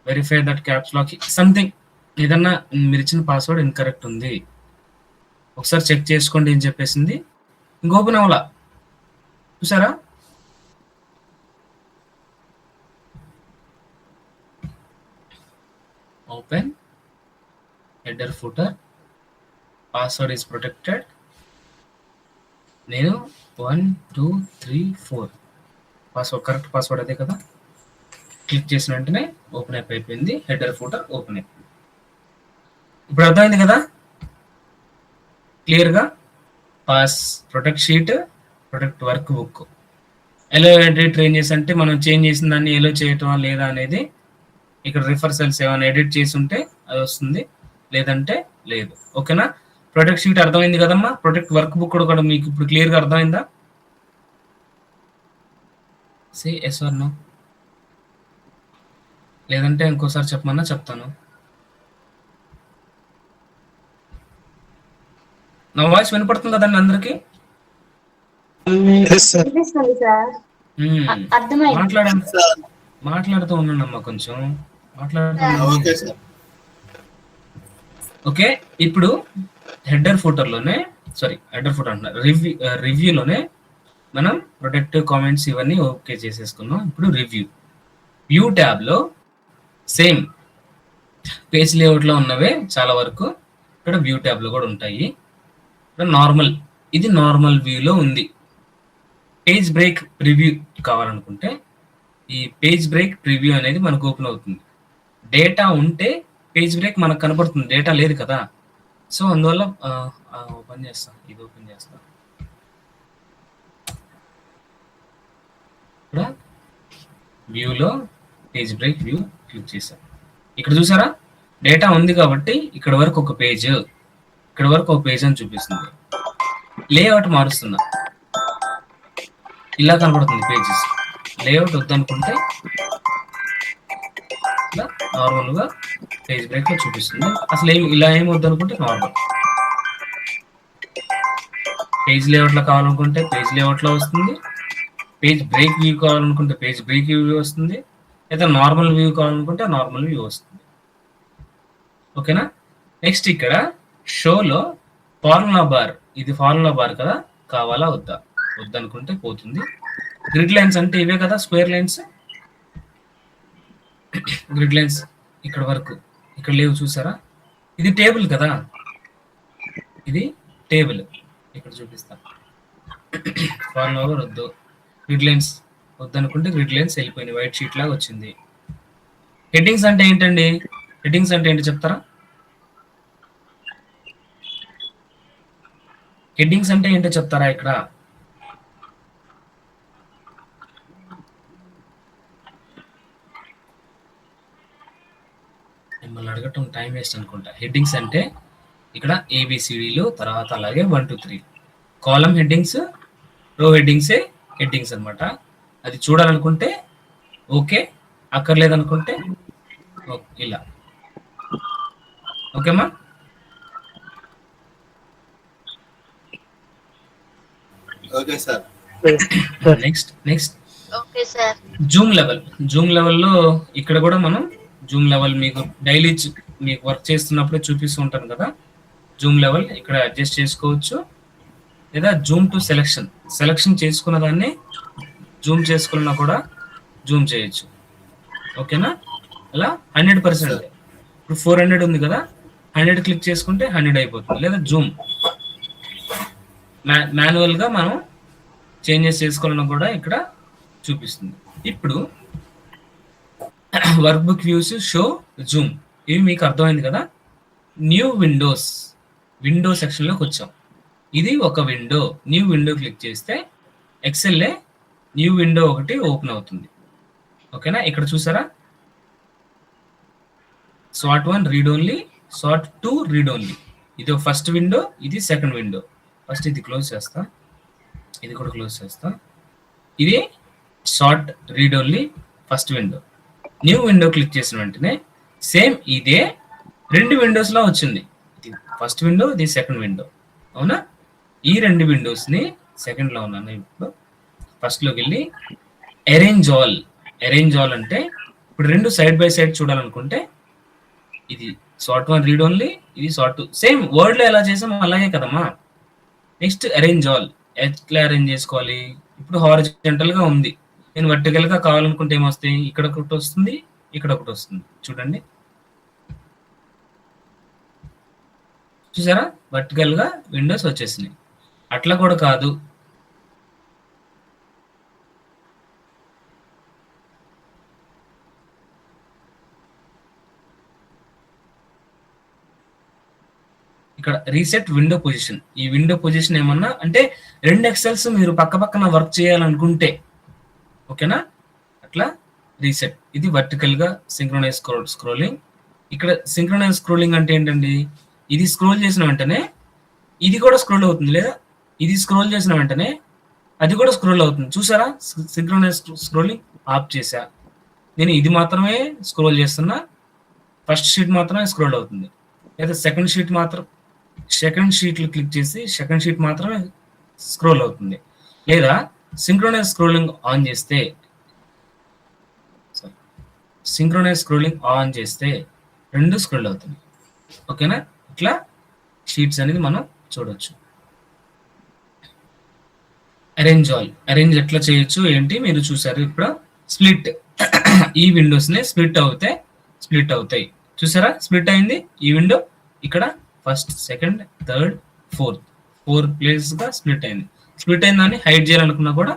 A: verify that caps lock something, ఏదన్నా మీరు ఇచ్చిన పాస్వర్డ్ ఇన్కరెక్ట్ ఉంది, ఒకసారి చెక్ చేసుకోండి అని చెప్పేసింది. ఇంక ఓపెన్ అవ్వాలా, చూసారా? Open header footer, password is protected. నేను 1 2 3 4 పాస్వర్డ్, కరెక్ట్ పాస్వర్డ్ అదే కదా. క్లిక్ చేసిన వెంటనే ఓపెన్ అయిపోయింది. హెడర్ ఫూటర్ ఓపెన్ అయిపోయింది. ఇప్పుడు అర్థమైంది కదా క్లియర్గా. Protect sheet, protect work book. ఎలా ఎడిట్ చేంజెస్ అంటే మనం చేంజ్ చేసిన దాన్ని ఎలా చేయటం లేదా అనేది ఇక్కడ రిఫర్ సెల్స్ ఏమైనా ఎడిట్ చేసి ఉంటే అది వస్తుంది, లేదంటే లేదు. ఓకేనా, ప్రొటెక్ట్ షీట్ అర్థమైంది కదమ్మా. ప్రొటెక్ట్ వర్క్ బుక్ కూడా మీకు ఇప్పుడు క్లియర్గా అర్థమైందా? సే ఎస్ ఆర్ నో, లేదంటే ఇంకోసారి చెప్పమన్నా చెప్తాను. నా వాయిస్ వినపడుతుంది కదండి అందరికి? మాట్లాడుతూ ఉన్నానమ్మా, కొంచెం మాట్లాడుతూ. ఓకే, ఇప్పుడు హెడర్ ఫూటర్లోనే, సారీ హెడర్ ఫూటర్ అంటున్నా, రివ్యూలోనే మనం ప్రొటెక్టివ్ కామెంట్స్ ఇవన్నీ ఓకే చేసేసుకున్నాం. ఇప్పుడు వ్యూ ట్యాబ్లో సేమ్ పేజ్ లేఅవుట్లో ఉన్నవే చాలా వరకు ఇక్కడ వ్యూ ట్యాబ్లో కూడా ఉంటాయి. నార్మల్, ఇది నార్మల్ వ్యూలో ఉంది. పేజ్ బ్రేక్ ప్రివ్యూ కావాలనుకుంటే ఈ పేజ్ బ్రేక్ ప్రివ్యూ అనేది మనకు ఓపెన్ అవుతుంది. డేటా ఉంటే పేజ్ బ్రేక్ మనకు కనపడుతుంది, డేటా లేదు కదా. సో అందువల్ల ఓపెన్ చేస్తాను, ఇది ఓపెన్ చేస్తాను. ఇక్కడ వ్యూలో పేజ్ బ్రేక్ వ్యూ క్లిక్ చేశాను. ఇక్కడ చూసారా, డేటా ఉంది కాబట్టి ఇక్కడ వరకు ఒక పేజ్, ఇక్కడ వరకు ఒక పేజ్ అని చూపిస్తుంది. లేఅవుట్ మారుస్తున్నా, ఇలా కనపడుతుంది పేజెస్. లేఅవుట్ వద్దనుకుంటే ఇలా నార్మల్గా పేజ్ బ్రేక్ లో చూపిస్తుంది. అసలు ఇలా ఏమి వద్దనుకుంటే నార్మల్ పేజ్ లేఅవుట్ లో కావాలనుకుంటే పేజ్ లేఅవుట్ లో వస్తుంది. పేజ్ బ్రేక్ వ్యూ కావాలనుకుంటే పేజ్ బ్రేక్ వ్యూ వస్తుంది, లేదా నార్మల్ వ్యూ కావాలనుకుంటే నార్మల్ వ్యూ వస్తుంది. ఓకేనా, నెక్స్ట్ ఇక్కడ షోలో ఫార్ములా బార్, ఇది ఫార్ములా బార్ కదా, కావాలా వద్దా? వద్దనుకుంటే పోతుంది. గ్రిడ్ లైన్స్ అంటే ఇవే కదా, స్క్వేర్ లైన్స్. గ్రిడ్ లైన్స్ ఇక్కడ వరకు, ఇక్కడ లేవు చూసారా. ఇది టేబుల్ కదా, ఇది టేబుల్, ఇక్కడ చూపిస్తా. ఫార్ములా బార్ వద్దు, గ్రిడ్ లైన్స్ వద్దనుకుంటే గ్రిడ్ లైన్స్ వెళ్ళిపోయింది, వైట్ షీట్ లాగా వచ్చింది. హెడ్డింగ్స్ అంటే ఏంటండి? హెడ్డింగ్స్ అంటే ఏంటి చెప్తారా? హెడ్డింగ్స్ అంటే ఏంటో చెప్తారా? ఇక్కడ మిమ్మల్ని అడగటం టైం వేస్ట్ అనుకుంటా. హెడ్డింగ్స్ అంటే ఇక్కడ ఏబిసిడీలు, తర్వాత అలాగే 1 2 3 కాలం హెడ్డింగ్స్, రో హెడ్డింగ్సే హెడ్డింగ్స్ అనమాట. అది చూడాలనుకుంటే ఓకే, అక్కర్లేదనుకుంటే ఇలా. ఓకేమా?
C: Okay sir.
A: Next
B: okay sir.
A: Zoom లెవెల్లో ఇక్కడ కూడా మనం జూమ్ లెవెల్ మీకు డైలీ మీకు వర్క్ చేస్తున్నప్పుడే చూపిస్తూ ఉంటాను కదా. జూమ్ లెవెల్ ఇక్కడ అడ్జస్ట్ చేసుకోవచ్చు, లేదా జూమ్ టు సెలెక్షన్ చేసుకున్న దాన్ని జూమ్ చేసుకున్నా కూడా జూమ్ చేయొచ్చు. ఓకేనా? అలా 100%. ఇప్పుడు 400 ఉంది కదా, 100 క్లిక్ చేసుకుంటే 100 అయిపోతుంది. లేదా జూమ్ మాన్యువల్గా మనం చేంజెస్ చేసుకోవాలన్నా కూడా ఇక్కడ చూపిస్తుంది. ఇప్పుడు work book views, show, Zoom, ఇవి మీకు అర్థమైంది కదా. న్యూ విండో సెక్షన్లోకి వచ్చాం. ఇది ఒక విండో. న్యూ విండో క్లిక్ చేస్తే ఎక్సెల్లే న్యూ విండో ఒకటి ఓపెన్ అవుతుంది. ఓకేనా? ఇక్కడ చూసారా, sort 1 read only, sort 2 read only. ఇది ఫస్ట్ విండో, ఇది సెకండ్ విండో. ఫస్ట్ ఇది క్లోజ్ చేస్తా, ఇది కూడా క్లోజ్ చేస్తా. ఇది short read only first window. New window click చేసిన వెంటనే సేమ్ ఇదే 2 విండోస్లో వచ్చింది. ఇది ఫస్ట్ విండో, ఇది సెకండ్ విండో. అవునా? ఈ 2 విండోస్ని సెకండ్లో ఉన్నాను. ఇప్పుడు ఫస్ట్లోకి వెళ్ళి అరేంజ్ ఆల్ అంటే ఇప్పుడు 2 సైడ్ బై సైడ్ చూడాలనుకుంటే ఇది సార్ట్ 1 రీడ్ ఓన్లీ, ఇది సార్ట్ 2. సేమ్ వర్డ్లో ఎలా చేసామో అలాగే కదమ్మా. Next arrange all. ఎట్లా అరేంజ్ చేసుకోవాలి? ఇప్పుడు హారిజంటల్ గా ఉంది, నేను వర్టికల్ గా కావాలనుకుంటే ఏమొస్తాయి? ఇక్కడ ఒకటి వస్తుంది, ఇక్కడ ఒకటి వస్తుంది. చూడండి, చూసారా? వర్టికల్ గా విండోస్ వచ్చేసినాయి. అట్లా కూడా కాదు, ఇక్కడ రీసెట్ విండో పొజిషన్. ఈ విండో పొజిషన్ ఏమన్నా అంటే 2 ఎక్సెల్స్ మీరు పక్క పక్కన వర్క్ చేయాలనుకుంటే, ఓకేనా, అట్లా రీసెట్. ఇది వర్టికల్ గా సింక్రోనైజ్ స్క్రోలింగ్. ఇక్కడ సింక్రోనైజ్ స్క్రోలింగ్ అంటే ఏంటండి? ఇది స్క్రోల్ చేసిన వెంటనే ఇది కూడా స్క్రోల్ అవుతుంది, లేదా ఇది స్క్రోల్ చేసిన వెంటనే అది కూడా స్క్రోల్ అవుతుంది. చూసారా? సింక్రోనైజ్ స్క్రోలింగ్ ఆఫ్ చేసా, నేను ఇది మాత్రమే స్క్రోల్ చేస్తున్నా, ఫస్ట్ షీట్ మాత్రమే స్క్రోల్ అవుతుంది. లేదా సెకండ్ షీట్లు క్లిక్ చేసి సెకండ్ షీట్ మాత్రమే స్క్రోల్ అవుతుంది. లేదా సింక్రోనైజ్ స్క్రోలింగ్ ఆన్ చేస్తే రెండు స్క్రోల్ అవుతుంది. ఓకేనా? ఇట్లా షీట్స్ అనేది మనం చూడొచ్చు. అరేంజ్ ఎట్లా చేయొచ్చు ఏంటి మీరు చూసారు. ఇప్పుడు స్ప్లిట్, ఈ విండోస్ని స్ప్లిట్ అవుతాయి. చూసారా? స్ప్లిట్ అయింది ఈ విండో. ఇక్కడ ఫస్ట్, సెకండ్, థర్డ్, ఫోర్ ప్లేసెస్గా స్ప్లిట్ అయింది. స్ప్లిట్ అయిన దాన్ని హైడ్ చేయాలనుకున్నా కూడా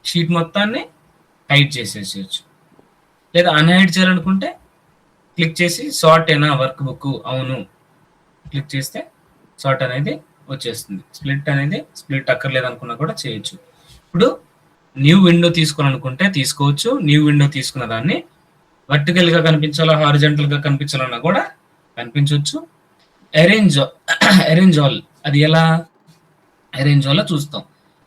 A: షీట్ మొత్తాన్ని హైడ్ చేసేసేయచ్చు. లేదా అన్హైడ్ చేయాలనుకుంటే క్లిక్ చేసి సార్ట్ అయినా వర్క్ బుక్, అవును క్లిక్ చేస్తే సార్ట్ అనేది వచ్చేస్తుంది. స్ప్లిట్ అక్కర్లేదు అనుకున్నా కూడా చేయొచ్చు. ఇప్పుడు న్యూ విండో తీసుకోవాలనుకుంటే తీసుకోవచ్చు. న్యూ విండో తీసుకున్న దాన్ని వర్టికల్ గా కనిపించాలా, హారిజంటల్ గా కనిపించాలన్నా కూడా కనిపించవచ్చు. అరేంజ్ ఆల్, అది ఎలా అరేంజ్ ఆల్ చూస్తాం.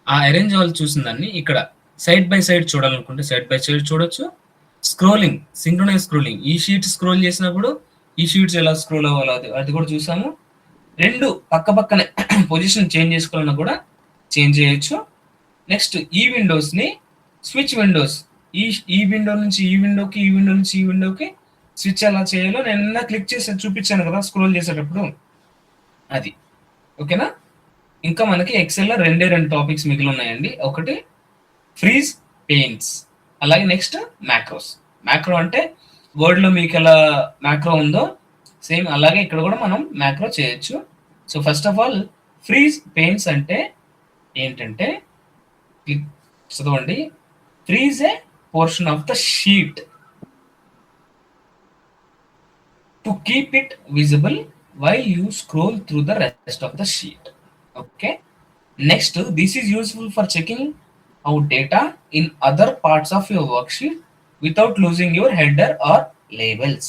A: ఆ అరేంజ్ ఆల్ చూసిన దాన్ని ఇక్కడ సైడ్ బై సైడ్ చూడాలనుకుంటే సైడ్ బై సైడ్ చూడొచ్చు. స్క్రోలింగ్, సింక్రోనైజ్ స్క్రోలింగ్, ఈ షీట్ స్క్రోల్ చేసినప్పుడు ఈ షీట్స్ ఎలా స్క్రోల్ అవ్వాలి అది కూడా చూసాము. 2 పక్క పక్కనే పొజిషన్ చేంజ్ చేసుకోవాలన్నా కూడా చేంజ్ చేయొచ్చు. నెక్స్ట్ ఈ విండోస్ని స్విచ్ విండోస్, ఈ విండో నుంచి ఈ విండోకి, ఈ విండో నుంచి ఈ విండోకి స్విచ్ ఎలా చేయాలో నేను క్లిక్ చేసి చూపించాను కదా స్క్రోల్ చేసేటప్పుడు, అది. ఓకేనా? ఇంకా మనకి ఎక్సెల్లో 2 టాపిక్స్ మిగిలి ఉన్నాయండి. ఒకటి ఫ్రీజ్ పెయిన్స్, అలాగే నెక్స్ట్ మ్యాక్రో అంటే వర్డ్లో మీకు ఎలా మ్యాక్రో ఉందో సేమ్ అలాగే ఇక్కడ కూడా మనం మ్యాక్రో చేయొచ్చు. So first of all freeze pains అంటే ఏంటంటే, చదవండి, freeze A portion of the sheet to keep it visible while you scroll through the rest of the sheet. Okay. Next, this is useful for checking out data in other parts of your worksheet without losing your header or labels.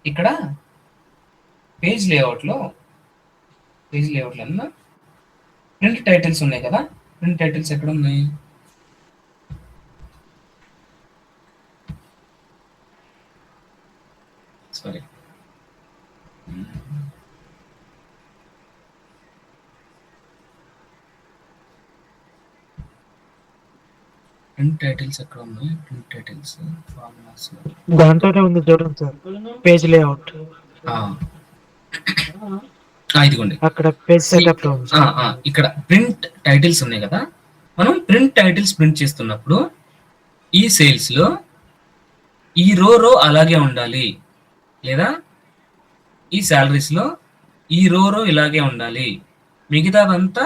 A: ఇక్కడ page లేఅవుట్లో print titles ఉన్నాయి కదా. Print titles ఎక్కడ ఉన్నాయి? Sorry. Print titles ఎక్కడ ఉన్నాయి? Print titles formulas
D: దాంట్లోనే ఉంది చూడండి సార్, పేజ్ లేఅవుట్.
A: ఇదిగోండి
D: అక్కడ పేజ్ సెటప్ లో ఉంది.
A: ఇక్కడ ప్రింట్ టైటిల్స్ ఉన్నాయి కదా. మనం ప్రింట్ టైటిల్స్ ప్రింట్ చేస్తున్నప్పుడు ఈ సేల్స్ లో ఈ రో అలాగే ఉండాలి, లేదా ఈ శాలరీస్ లో ఈ రో ఇలాగే ఉండాలి, మిగతాదంతా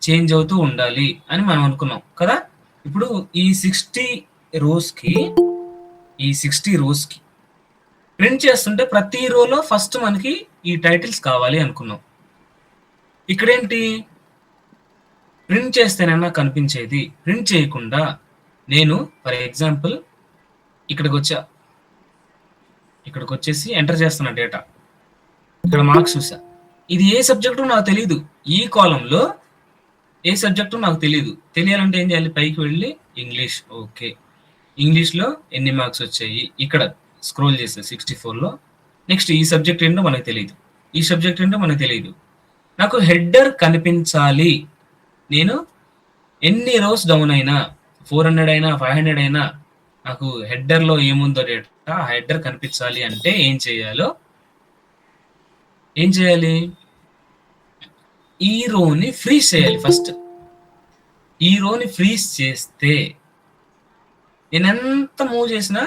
A: చేంజ్ అవుతూ ఉండాలి అని మనం అనుకున్నాం కదా. ఇప్పుడు ఈ 60 రోస్కి ప్రింట్ చేస్తుంటే ప్రతి రోలో ఫస్ట్ మనకి ఈ టైటిల్స్ కావాలి అనుకున్నాం. ఇక్కడేంటి, ప్రింట్ చేస్తేనైనా కనిపించేది, ప్రింట్ చేయకుండా నేను ఫర్ ఎగ్జాంపుల్ ఇక్కడికి వచ్చేసి ఎంటర్ చేస్తున్న డేటా, ఇక్కడ మార్క్స్ చూసా. ఇది ఏ సబ్జెక్టు నాకు తెలియదు, ఈ కాలంలో ఏ సబ్జెక్టు నాకు తెలియదు. తెలియాలంటే ఏం చేయాలి, పైకి వెళ్ళి ఇంగ్లీష్. ఓకే, ఇంగ్లీష్లో ఎన్ని మార్క్స్ వచ్చాయి, ఇక్కడ స్క్రోల్ చేస్తే 64లో. నెక్స్ట్ ఈ సబ్జెక్ట్ ఏంటో మనకు తెలియదు, ఈ సబ్జెక్ట్ ఏంటో మనకు తెలియదు. నాకు హెడ్డర్ కనిపించాలి. నేను ఎన్ని రోస్ డౌన్ అయినా, 400 అయినా 500 అయినా, నాకు హెడ్డర్లో ఏముందో డేటా హెడ్డర్ కనిపించాలి అంటే ఏం చేయాలి, ఈ రోని ఫ్రీజ్ చేయాలి. ఫస్ట్ ఈ రోని ఫ్రీజ్ చేస్తే నేను ఎంత మూవ్ చేసినా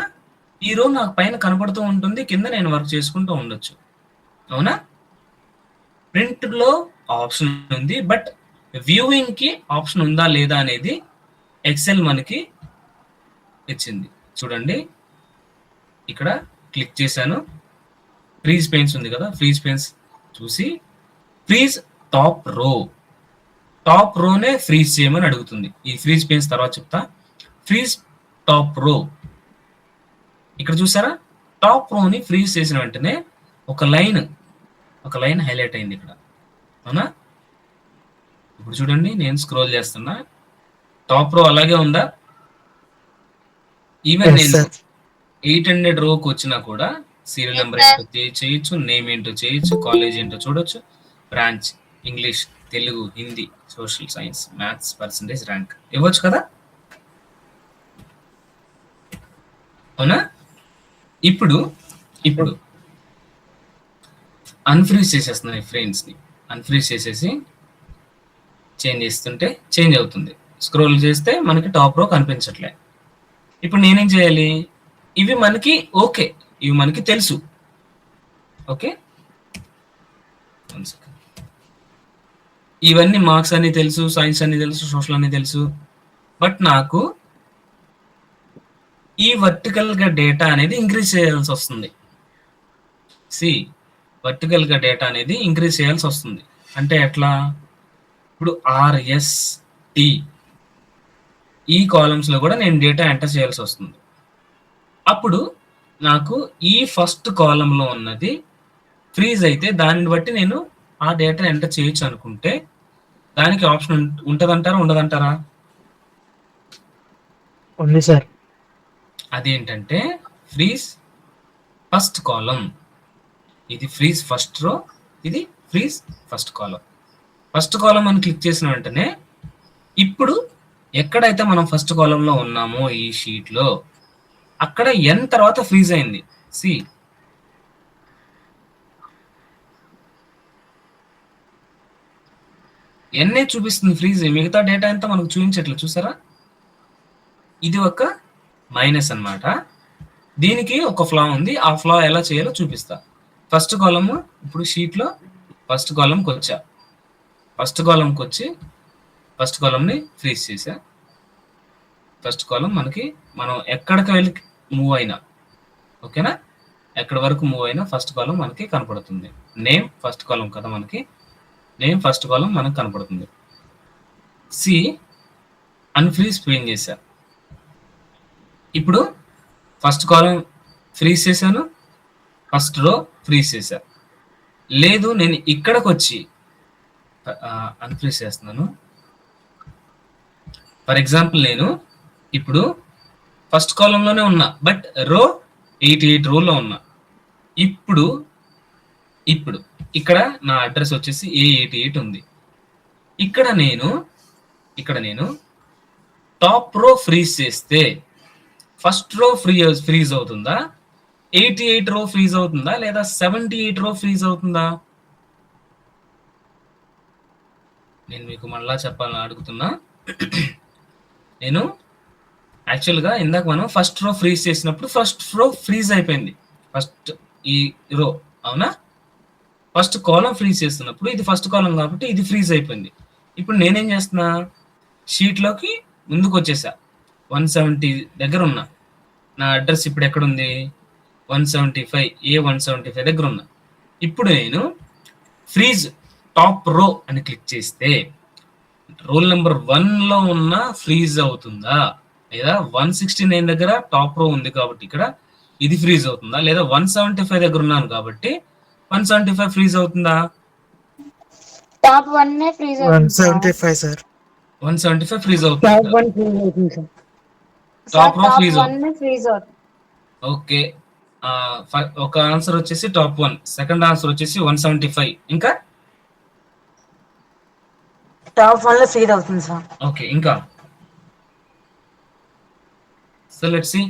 A: ఈ రో నాకు పైన కనపడుతూ ఉంటుంది, కింద నేను వర్క్ చేసుకుంటూ ఉండొచ్చు. అవునా? ప్రింట్లో ఆప్షన్ ఉంది, బట్ వ్యూయింగ్ కి ఆప్షన్ ఉందా లేదా అనేది ఎక్సెల్ మనకి ఇచ్చింది. చూడండి, ఇక్కడ క్లిక్ చేశాను, ఫ్రీజ్ పెయిన్స్ ఉంది కదా, ఫ్రీజ్ పెయిన్స్ చూసి ఫ్రీజ్ టాప్ రోనే ఫ్రీజ్ చేయమని అడుగుతుంది. ఈ ఫ్రీజ్ పెయిన్స్ తర్వాత చెప్తా. ఫ్రీజ్ టాప్ రో, ఇక్కడ చూసారా, టాప్ రోని ఫ్రీజ్ చేసిన వెంటనే ఒక లైన్ హైలైట్ అయింది ఇక్కడ. అవునా? ఇప్పుడు చూడండి, నేను స్క్రోల్ చేస్తున్నా, టాప్ రో అలాగే ఉందా? ఈవెన్ నేను 800 రోకి వచ్చినా కూడా సీరియల్ నెంబర్ ఏంటో చేయొచ్చు, నేమ్ ఏంటో చేయొచ్చు, కాలేజ్ ఏంటో చూడొచ్చు, branch, English, Telugu, Hindi, social science, maths, percentage, rank ఇవ్వచ్చు కదా. అవునా? ఇప్పుడు అన్ఫ్రీజ్ చేసేస్తున్నాయి ఫ్రేమ్స్ ని. అన్ఫ్రీజ్ చేసేసి చేంజ్ చేస్తుంటే చేంజ్ అవుతుంది. స్క్రోల్ చేస్తే మనకి టాప్ రో కనిపించట్లే. ఇప్పుడు నేనేం చేయాలి, ఇవి మనకి ఓకే, ఇవి మనకి తెలుసు. ఓకే, ఇవన్నీ మార్క్స్ అన్ని తెలుసు, సైన్స్ అన్ని తెలుసు, సోషల్ అన్ని తెలుసు. బట్ నాకు ఈ వర్టికల్ గా డేటా అనేది ఇంక్రీజ్ చేయాల్సి వస్తుంది. వర్టికల్ గా డేటా అనేది ఇంక్రీజ్ చేయాల్సి వస్తుంది. అంటే ఎట్లా, ఇప్పుడు RST ఈ కాలమ్స్ లో కూడా నేను డేటా ఎంటర్ చేయాల్సి వస్తుంది. అప్పుడు నాకు ఈ ఫస్ట్ కాలంలో ఉన్నది ఫ్రీజ్ అయితే దానిని బట్టి నేను ఆ డేటా ఎంటర్ చేయొచ్చు అనుకుంటే దానికి ఆప్షన్ ఉంటదంటారా ఉండదంటారా?
D: ఉంది సార్.
A: అదేంటంటే ఫ్రీజ్ ఫస్ట్ కాలం, ఇది ఫ్రీజ్ ఫస్ట్ రో, ఇది ఫ్రీజ్ ఫస్ట్ కాలం. ఫస్ట్ కాలం అని క్లిక్ చేసిన వెంటనే ఇప్పుడు ఎక్కడైతే మనం ఫస్ట్ కాలంలో ఉన్నామో ఈ షీట్ లో అక్కడ n తర్వాత ఫ్రీజ్ అయింది. ఎన్నే చూపిస్తుంది ఫ్రీజ్, మిగతా డేటా అంతా మనకు చూపించట్లేదు. చూసారా, ఇది ఒక మైనస్ అన్నమాట. దీనికి ఒక ఫ్లా ఉంది, ఆ ఫ్లా ఎలా చేయాలో చూపిస్తా. ఫస్ట్ కాలమ్, ఇప్పుడు షీట్ లో ఫస్ట్ కాలంకి వచ్చా, ఫస్ట్ కాలంకి వచ్చి ఫస్ట్ కాలంని ఫ్రీజ్ చేసా. ఫస్ట్ కాలం మనకి మనం ఎక్కడికి వెళ్ళి మూవ్ అయినా, ఓకేనా, ఎక్కడి వరకు మూవ్ అయినా ఫస్ట్ కాలం మనకి కనపడుతుంది. నేమ్ ఫస్ట్ కాలం కదా, మనకి నేమ్ ఫస్ట్ కాలం మనకు కనపడుతుంది. అన్ఫ్రీజ్ పెయిన్ చేశా. ఇప్పుడు ఫస్ట్ కాలం ఫ్రీజ్ చేశాను, ఫస్ట్ రో ఫ్రీజ్ చేశా. లేదు నేను ఇక్కడికి వచ్చి అన్ఫ్రీజ్ చేస్తున్నాను. ఫర్ ఎగ్జాంపుల్ నేను ఇప్పుడు ఫస్ట్ కాలంలోనే ఉన్నా, బట్ రో 88 రోలో ఉన్నా. ఇప్పుడు ఇప్పుడు ఇక్కడ నా అడ్రస్ వచ్చేసి A88 ఉంది. ఇక్కడ నేను టాప్ రో ఫ్రీజ్ చేస్తే ఫస్ట్ రో ఫ్రీజ్ అవుతుందా, 88 రో ఫ్రీజ్ అవుతుందా, లేదా 78 రో ఫ్రీజ్ అవుతుందా? నేను మీకు మళ్ళా చెప్పాలని అడుగుతున్నా. నేను యాక్చువల్గా ఇందాక మనం ఫస్ట్ రో ఫ్రీజ్ చేసినప్పుడు ఫస్ట్ రో ఫ్రీజ్ అయిపోయింది, ఫస్ట్ ఈ రో, అవునా? ఫస్ట్ కాలం ఫ్రీజ్ చేస్తున్నప్పుడు ఇది ఫస్ట్ కాలం కాబట్టి ఇది ఫ్రీజ్ అయిపోయింది. ఇప్పుడు నేనేం చేస్తున్నా, షీట్లోకి ముందుకు వచ్చేసా, 170 దగ్గర ఉన్నా. నా అడ్రస్ ఇప్పుడు ఎక్కడుంది, 175 A175 దగ్గర ఉన్నా. ఇప్పుడు నేను ఫ్రీజ్ టాప్ రో అని క్లిక్ చేస్తే రోల్ నెంబర్ 1లో ఉన్న ఫ్రీజ్ అవుతుందా, లేదా 169 దగ్గర టాప్ రో ఉంది కాబట్టి ఇక్కడ ఇది ఫ్రీజ్ అవుతుందా, లేదా 175 దగ్గర ఉన్నాను కాబట్టి 175 ఫ్రీజ్ అవుతుందా?
B: టాప్ 1 ఫ్రీజ్ అవుతుంది
D: 175 సార్.
A: 175 ఫ్రీజ్ అవుతుంది.
D: టాప్ 1 ఫ్రీజ్ అవుతుంది సార్.
A: టాప్ రో
B: టాప్
A: ఫ్రీజ్
B: 1 ఫ్రీజ్ అవుతుంది.
A: ఓకే, ఒక ఆన్సర్ వచ్చేసి టాప్ 1, సెకండ్ ఆన్సర్ వచ్చేసి 175, ఇంకా
E: టాప్ 1 లో ఫ్రీజ్ అవుతుంది సార్.
A: ఓకే, ఇంకా so let's see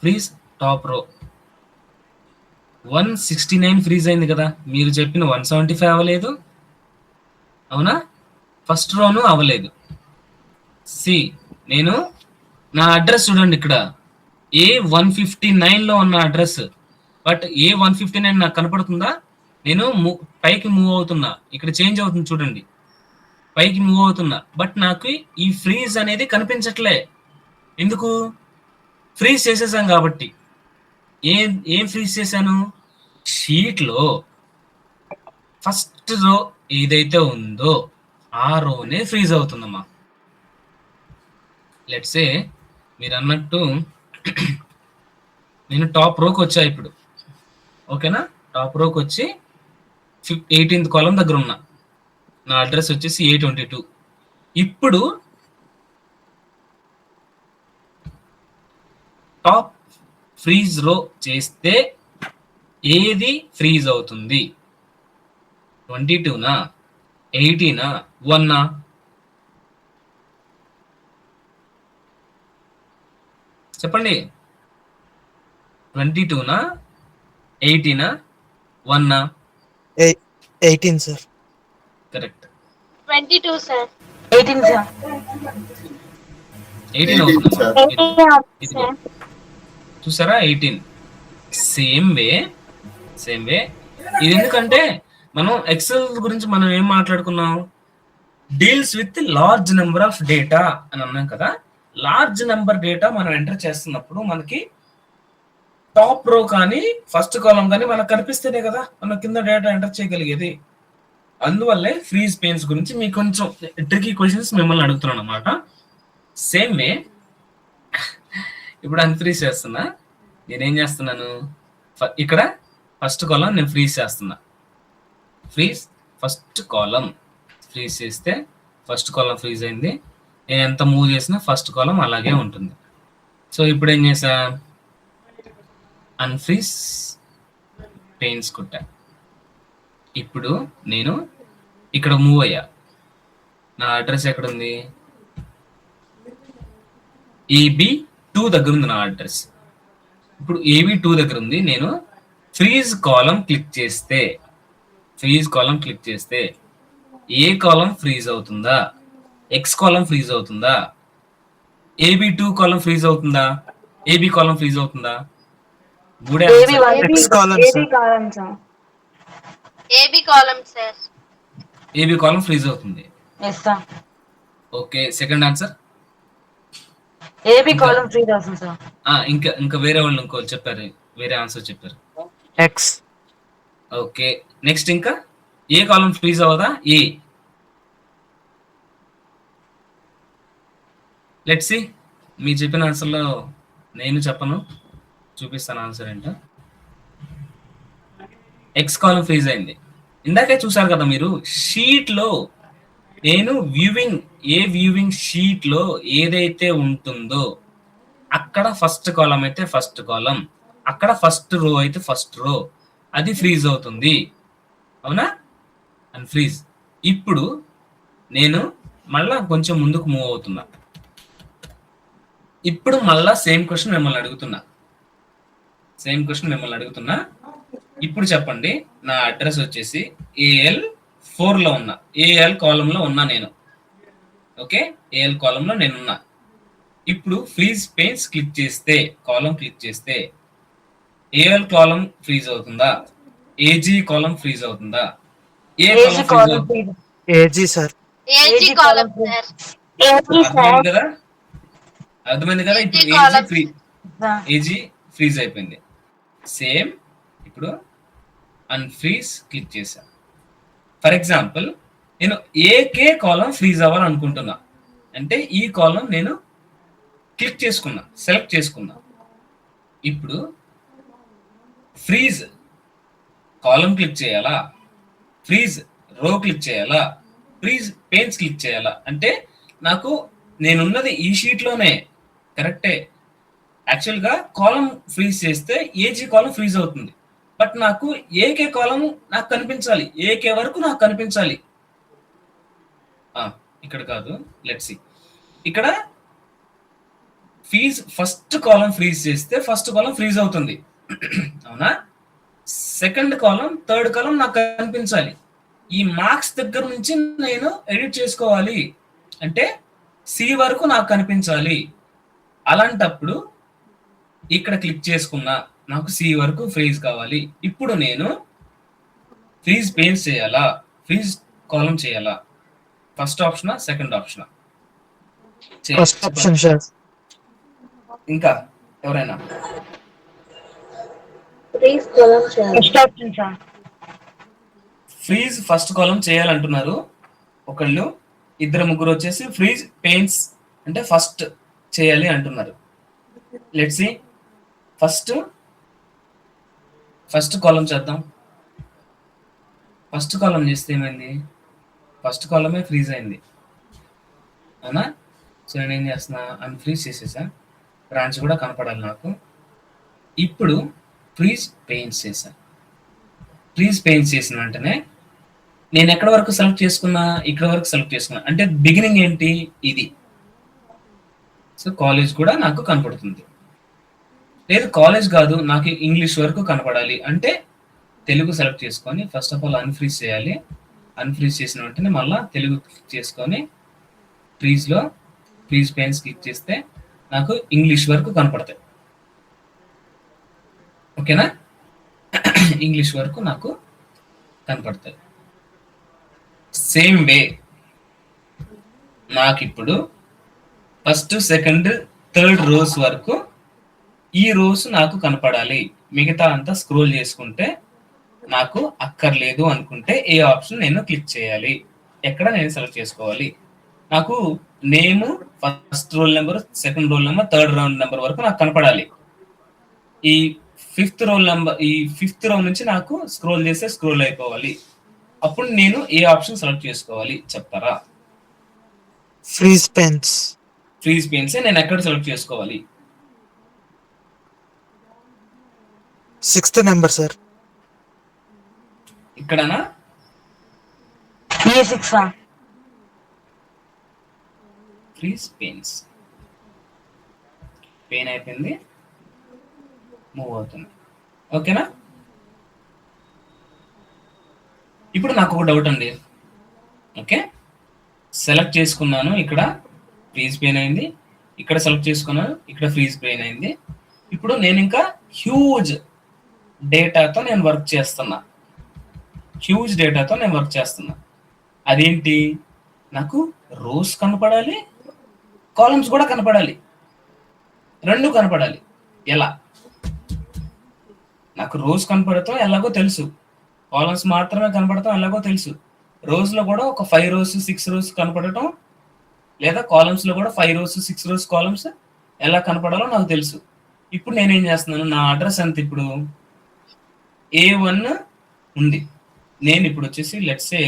A: freeze top రో 169 ఫ్రీజ్ అయింది కదా, మీరు చెప్పిన 175 అవ్వలేదు, అవునా? ఫస్ట్ రోను అవ్వలేదు. సి నేను నా అడ్రస్ చూడండి, ఇక్కడ A159 లో ఉన్న అడ్రస్, బట్ A159 నాకు కనపడుతుందా? నేను పైకి మూవ్ అవుతున్నా, ఇక్కడ చేంజ్ అవుతుంది చూడండి, పైకి మూవ్ అవుతున్నా, బట్ నాకు ఈ ఫ్రీజ్ అనేది కనిపించట్లే. ఎందుకు? ఫ్రీజ్ చేసేసాం కాబట్టి. ఏం ఫ్రీజ్ చేశాను? షీట్లో ఫస్ట్ రో ఏదైతే ఉందో ఆ రోనే ఫ్రీజ్ అవుతుందమ్మా. లెట్సే మీరు అన్నట్టు నేను టాప్ రోకి వచ్చా ఇప్పుడు, ఓకేనా? టాప్ రోకి వచ్చి 18th కాలం దగ్గర ఉన్నా, నా అడ్రస్ వచ్చేసి A22. ఇప్పుడు టాప్ ఫ్రీజ్ రో చేస్తే ఏది ఫ్రీజ్ అవుతుంది? 22నా, 18నా, 1నా? చెప్పండి. 22నా, 18నా, 1నా?
D: 18 సార్.
A: Correct,
B: 22 sir.
E: 18 సార్.
A: 18 అవుతుందమ్మా.
B: 18 అవుతుంది సార్.
A: చూసారా, 18. సేమ్ వే ఇది. ఎందుకంటే మనం ఎక్సెల్ గురించి మనం ఏం మాట్లాడుకున్నాం, deals with large number of data అని అన్నాం కదా. లార్జ్ నెంబర్ డేటా మనం ఎంటర్ చేస్తున్నప్పుడు మనకి టాప్ రో కానీ ఫస్ట్ కాలం కానీ మనకు కనిపిస్తేనే కదా మనం కింద డేటా ఎంటర్ చేయగలిగేది. అందువల్లే ఫ్రీజ్ పెయిన్స్ గురించి మీకు కొంచెం ట్రికీ క్వశ్చన్స్ మిమ్మల్ని అడుగుతున్నాను అనమాట. సేమ్ వే ఇప్పుడు అన్ఫ్రీజ్ చేస్తున్నా. నేనేం చేస్తున్నాను, ఇక్కడ ఫస్ట్ కాలం నేను ఫ్రీజ్ చేస్తున్నా. ఫ్రీజ్ ఫస్ట్ కాలం ఫ్రీజ్ చేస్తే ఫస్ట్ కాలం ఫ్రీజ్ అయింది. నేను ఎంత మూవ్ చేసినా ఫస్ట్ కాలం అలాగే ఉంటుంది. సో ఇప్పుడు ఏం చేసా, అన్ఫ్రీజ్ పెయిన్స్ కొట్టా. ఇప్పుడు నేను ఇక్కడ మూవ్ అయ్యా, నా అడ్రస్ ఎక్కడ ఉంది, AB2 దగ్గర ఉంది నా అడ్రస్. ఇప్పుడు AB2 దగ్గర ఉంది. నేను ఫ్రీజ్ కాలం క్లిక్ చేస్తే ఏ కాలం ఫ్రీజ్ అవుతుందా, X కాలం ఫ్రీజ్ అవుతుందా, AB2 కాలం ఫ్రీజ్ అవుతుందా, AB కాలం ఫ్రీజ్ అవుతుందా? మూడే
D: X column sir.
B: AB column sir.
A: AB column freeze అవుతుంది.
E: Yes sir.
A: Okay, second answer
E: A B column freeze అవుతుంది sir.
A: ఇంకా వేరే వాళ్ళు ఇంకో చెప్పారు, వేరే ఆన్సర్ చెప్పారు.
D: X.
A: ఓకే, నెక్స్ట్ ఇంకా ఏ కాలం ఫ్రీజ్ అవ్వదా? ఏ. లెట్స్ సి, మీరు చెప్పిన ఆన్సర్లో నేను చెప్పను, చూపిస్తాను ఆన్సర్ ఏంటో. ఎక్స్ కాలం ఫ్రీజ్ అయింది. ఇందాకే చూసారు కదా మీరు షీట్లో, నేను వ్యూవింగ్ షీట్లో ఏదైతే ఉంటుందో అక్కడ ఫస్ట్ కాలం అయితే ఫస్ట్ కాలం, అక్కడ ఫస్ట్ రో అయితే ఫస్ట్ రో అది ఫ్రీజ్ అవుతుంది, అవునా? And freeze. ఇప్పుడు నేను మళ్ళా కొంచెం ముందుకు మూవ్ అవుతున్నా. ఇప్పుడు మళ్ళా సేమ్ క్వశ్చన్ మిమ్మల్ని అడుగుతున్నా. ఇప్పుడు చెప్పండి, నా అడ్రస్ వచ్చేసి AL 4 లో ఉన్నా, AL కాలంలో ఉన్నా నేను. ఓకే, AL కాలంలో నేనున్నా. ఇప్పుడు ఫ్రీజ్ పెయిన్స్ క్లిక్ చేస్తే, కాలం క్లిక్ చేస్తే AL కాలం ఫ్రీజ్ అవుతుందా, AG కాలం ఫ్రీజ్ అవుతుందా, A
E: AG
A: column freeze
E: column
A: అవుతుంది?
D: AG sir.
B: AG column sir.
A: అర్థమైంది కదా? ఇప్పుడు
B: AG column.
A: ఏజీ ఫ్రీజ్ అయిపోయింది. సేమ్ ఇప్పుడు అన్ఫ్రీజ్ క్లిక్ చేశా. ఫర్ ఎగ్జాంపుల్ నేను ఏకే కాలం ఫ్రీజ్ అవ్వాలనుకుంటున్నా, అంటే ఈ కాలం నేను క్లిక్ చేసుకున్నా, సెలెక్ట్ చేసుకున్నా. ఇప్పుడు ఫ్రీజ్ కాలం క్లిక్ చేయాలా, ఫ్రీజ్ రో క్లిక్ చేయాలా, ఫ్రీజ్ పెయిన్స్ క్లిక్ చేయాలా? అంటే నాకు నేనున్నది ఈ షీట్లోనే, కరెక్టే. యాక్చువల్గా కాలం ఫ్రీజ్ చేస్తే ఏజీ కాలం ఫ్రీజ్ అవుతుంది, బట్ నాకు ఏకే కాలం నాకు కనిపించాలి, ఏకే వరకు నాకు కనిపించాలి. ఇక్కడ కాదు, లెట్స్ సి. ఇక్కడ ఫస్ట్ కాలం ఫ్రీజ్ చేస్తే ఫస్ట్ కాలం ఫ్రీజ్ అవుతుంది, అవునా? సెకండ్ కాలం, థర్డ్ కాలం నాకు కనిపించాలి. ఈ మార్క్స్ దగ్గర నుంచి నేను ఎడిట్ చేసుకోవాలి, అంటే సి వరకు నాకు కనిపించాలి. అలాంటప్పుడు ఇక్కడ క్లిక్ చేసుకున్నా, నాకు సి వరకు ఫ్రీజ్ కావాలి. ఇప్పుడు నేను ఫ్రీజ్ పెయిన్స్ చేయాలా, ఫ్రీజ్ కాలం చేయాలా? ఫస్ట్ ఆప్షనా, సెకండ్ ఆప్షనా?
D: First option sir.
A: ఇంకా ఎవరైనా?
E: First option sir.
A: Freeze first column చేయాలంటున్నారు ఒకళ్ళు, ఇద్దరు ముగ్గురు వచ్చేసి ఫ్రీజ్ పెయిన్స్ అంటే ఫస్ట్ చేయాలి అంటున్నారు. Let's see. ఫస్ట్ కాలం చేద్దాం. ఫస్ట్ కాలం చేస్తే ఏమైంది, ఫస్ట్ కాలమే ఫ్రీజ్ అయింది, అవునా? సో నేను ఏం చేస్తున్నా, అన్ఫ్రీజ్ చేసేసా, బ్రాంచ్ కూడా కనపడాలి నాకు. ఇప్పుడు ఫ్రీజ్ పెయిన్స్ చేశా. ఫ్రీజ్ పెయిన్స్ చేసిన వెంటనే నేను ఎక్కడ వరకు సెలెక్ట్ చేసుకున్నా, ఇక్కడ వరకు సెలెక్ట్ చేసుకున్నా, అంటే బిగినింగ్ ఏంటి, ఇది. సో కాలేజ్ కూడా నాకు కనపడుతుంది. లేదు కాలేజ్ కాదు, నాకు ఇంగ్లీష్ వరకు కనపడాలి అంటే తెలుగు సెలెక్ట్ చేసుకొని ఫస్ట్ ఆఫ్ ఆల్ అన్ఫ్రీజ్ చేయాలి. అన్ఫ్రీజ్ చేసిన వెంటనే మళ్ళీ తెలుగు క్లిక్ చేసుకొని ఫ్రీజ్లో ఫ్రీజ్ పెయిన్స్ క్లిక్ చేస్తే నాకు ఇంగ్లీష్ వరకు కనపడతాయి. ఓకేనా? ఇంగ్లీష్ వరకు నాకు కనపడతాయి. సేమ్ వే నాకు ఇప్పుడు ఫస్ట్, సెకండ్, థర్డ్ రోస్ వరకు ఈ రోస్ నాకు కనపడాలి. మిగతా అంతా స్క్రోల్ చేసుకుంటే నాకు అక్కర్లేదు అనుకుంటే ఏ ఆప్షన్ నేను క్లిక్ చేయాలి, ఎక్కడ నేను సెలెక్ట్ చేసుకోవాలి? నాకు name, first roll number, second roll number, third roll number వరకు నాకు కనపడాలి. ఈ ఫిఫ్త్ రో నుంచి నాకు స్క్రోల్ చేస్తే స్క్రోల్ అయిపోవాలి. అప్పుడు నేను ఏ ఆప్షన్ సెలెక్ట్ చేసుకోవాలి చెప్తారా?
D: Freeze pens.
A: ఫ్రీజ్ పెయిన్స్ నేను ఎక్కడ సెలెక్ట్ చేసుకోవాలి?
D: 6th number sir.
A: ఇక్కడనా?
E: E6 sir.
A: Freeze panes, pane అయిపోయింది, మూవ్ అవుతుంది. ఓకేనా? ఇప్పుడు నాకు ఒక డౌట్ అండి. ఓకే, సెలెక్ట్ చేసుకున్నాను, ఇక్కడ ఫ్రీజ్ పెయిన్ అయింది, ఇక్కడ సెలెక్ట్ చేసుకున్నాను, ఇక్కడ ఫ్రీజ్ పెయిన్ అయింది. ఇప్పుడు నేను ఇంకా హ్యూజ్ డేటాతో నేను వర్క్ చేస్తున్నా. అదేంటి, నాకు రోస్ కనపడాలి, కాలమ్స్ కూడా కనపడాలి, రెండు కనపడాలి. ఎలా? నాకు రోస్ కనపడతాం ఎలాగో తెలుసు, కాలమ్స్ మాత్రమే కనపడతాం ఎలాగో తెలుసు. రోస్ లో కూడా ఒక 5 rows 6 rows కనపడటం, లేదా కాలమ్స్ లో కూడా 5 rows 6 rows కాలమ్స్ ఎలా కనపడాలో నాకు తెలుసు. ఇప్పుడు నేనేం చేస్తున్నాను, నా అడ్రస్ ఎంత ఇప్పుడు A1 ఉంది. నేను ఇప్పుడు వచ్చేసి లెట్సే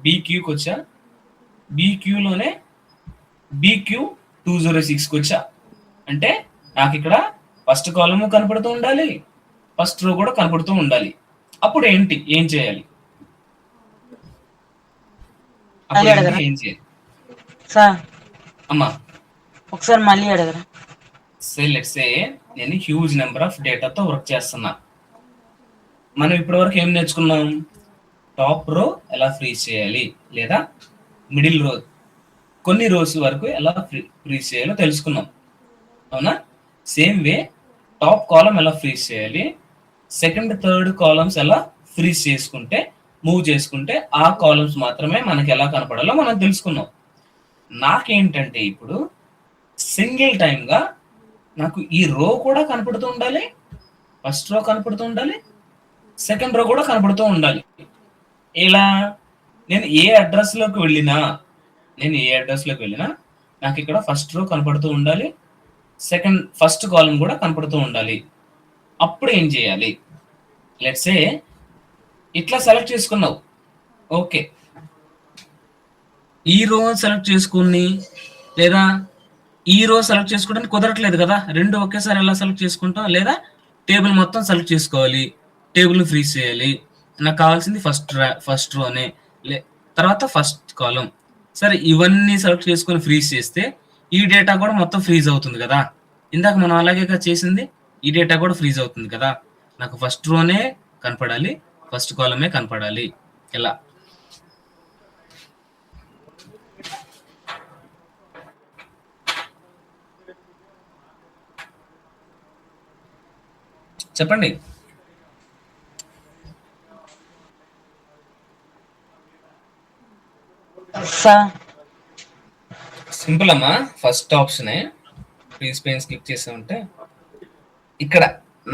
A: BQకి వచ్చా, BQలోనే BQ 206కి వచ్చా. అంటే నాకు ఇక్కడ ఫస్ట్ కాలము కనపడుతూ ఉండాలి, ఫస్ట్ రో కూడా కనపడుతూ ఉండాలి. అప్పుడు ఏం చేయాలి? అప్పుడు
E: మళ్ళీ అడగరా
A: ఏం చేయాలి
E: సార్?
A: అమ్మా?
E: ఒకసారి మళ్ళీ అడగరా?
A: లెట్స్ సే నేను హ్యూజ్ నెంబర్ ఆఫ్ డేటాతో వర్క్ చేస్తున్నా. మనం ఇప్పటి వరకు ఏం నేర్చుకున్నాం? టాప్ రో ఎలా ఫ్రీజ్ చేయాలి, లేదా మిడిల్ రో కొన్ని రోస్ వరకు ఎలా ఫ్రీజ్ చేయాలో తెలుసుకున్నాం, అవునా? సేమ్ వే టాప్ కాలం ఎలా ఫ్రీజ్ చేయాలి, సెకండ్ థర్డ్ కాలమ్స్ ఎలా ఫ్రీజ్ చేసుకుంటే మూవ్ చేసుకుంటే ఆ కాలమ్స్ మాత్రమే మనకి ఎలా కనపడాలో మనం తెలుసుకున్నాం. నాకేంటంటే ఇప్పుడు సింగిల్ టైమ్గా నాకు ఈ రో కూడా కనపడుతూ ఉండాలి, ఫస్ట్ రో కనపడుతూ ఉండాలి, సెకండ్ రో కూడా కనపడుతూ ఉండాలి. ఇలా నేను ఏ అడ్రస్లోకి వెళ్ళినా నాకు ఇక్కడ ఫస్ట్ రో కనపడుతూ ఉండాలి, ఫస్ట్ కాలం కూడా కనపడుతూ ఉండాలి. అప్పుడు ఏం చేయాలి? లెట్స్ సే ఇట్లా సెలెక్ట్ చేసుకున్నావు, ఓకే. ఈ రో సెలెక్ట్ చేసుకుని లేదా ఈ రో సెలెక్ట్ చేసుకోవడానికి కుదరట్లేదు కదా, రెండు ఒకేసారి ఎలా సెలెక్ట్ చేసుకుంటాం? లేదా టేబుల్ మొత్తం సెలెక్ట్ చేసుకోవాలి, టేబుల్ ఫ్రీజ్ చేయాలి. నాకు కావాల్సింది ఫస్ట్ రోనే, తర్వాత ఫస్ట్ కాలం. సరే, ఇవన్నీ సెలెక్ట్ చేసుకొని ఫ్రీజ్ చేస్తే ఈ డేటా కూడా మొత్తం ఫ్రీజ్ అవుతుంది కదా. ఇందాక మనం అలాగే చేసింది, ఈ డేటా కూడా ఫ్రీజ్ అవుతుంది కదా. నాకు ఫస్ట్ రోనే కనపడాలి, ఫస్ట్ కాలమే కనపడాలి. ఇలా చెప్పండి.
E: సార్
A: సింపుల్ అమ్మా. ఫస్ట్ ఆప్షనే ఫ్రీజ్ పెయిన్స్ క్లిక్ చేసామంటే ఇక్కడ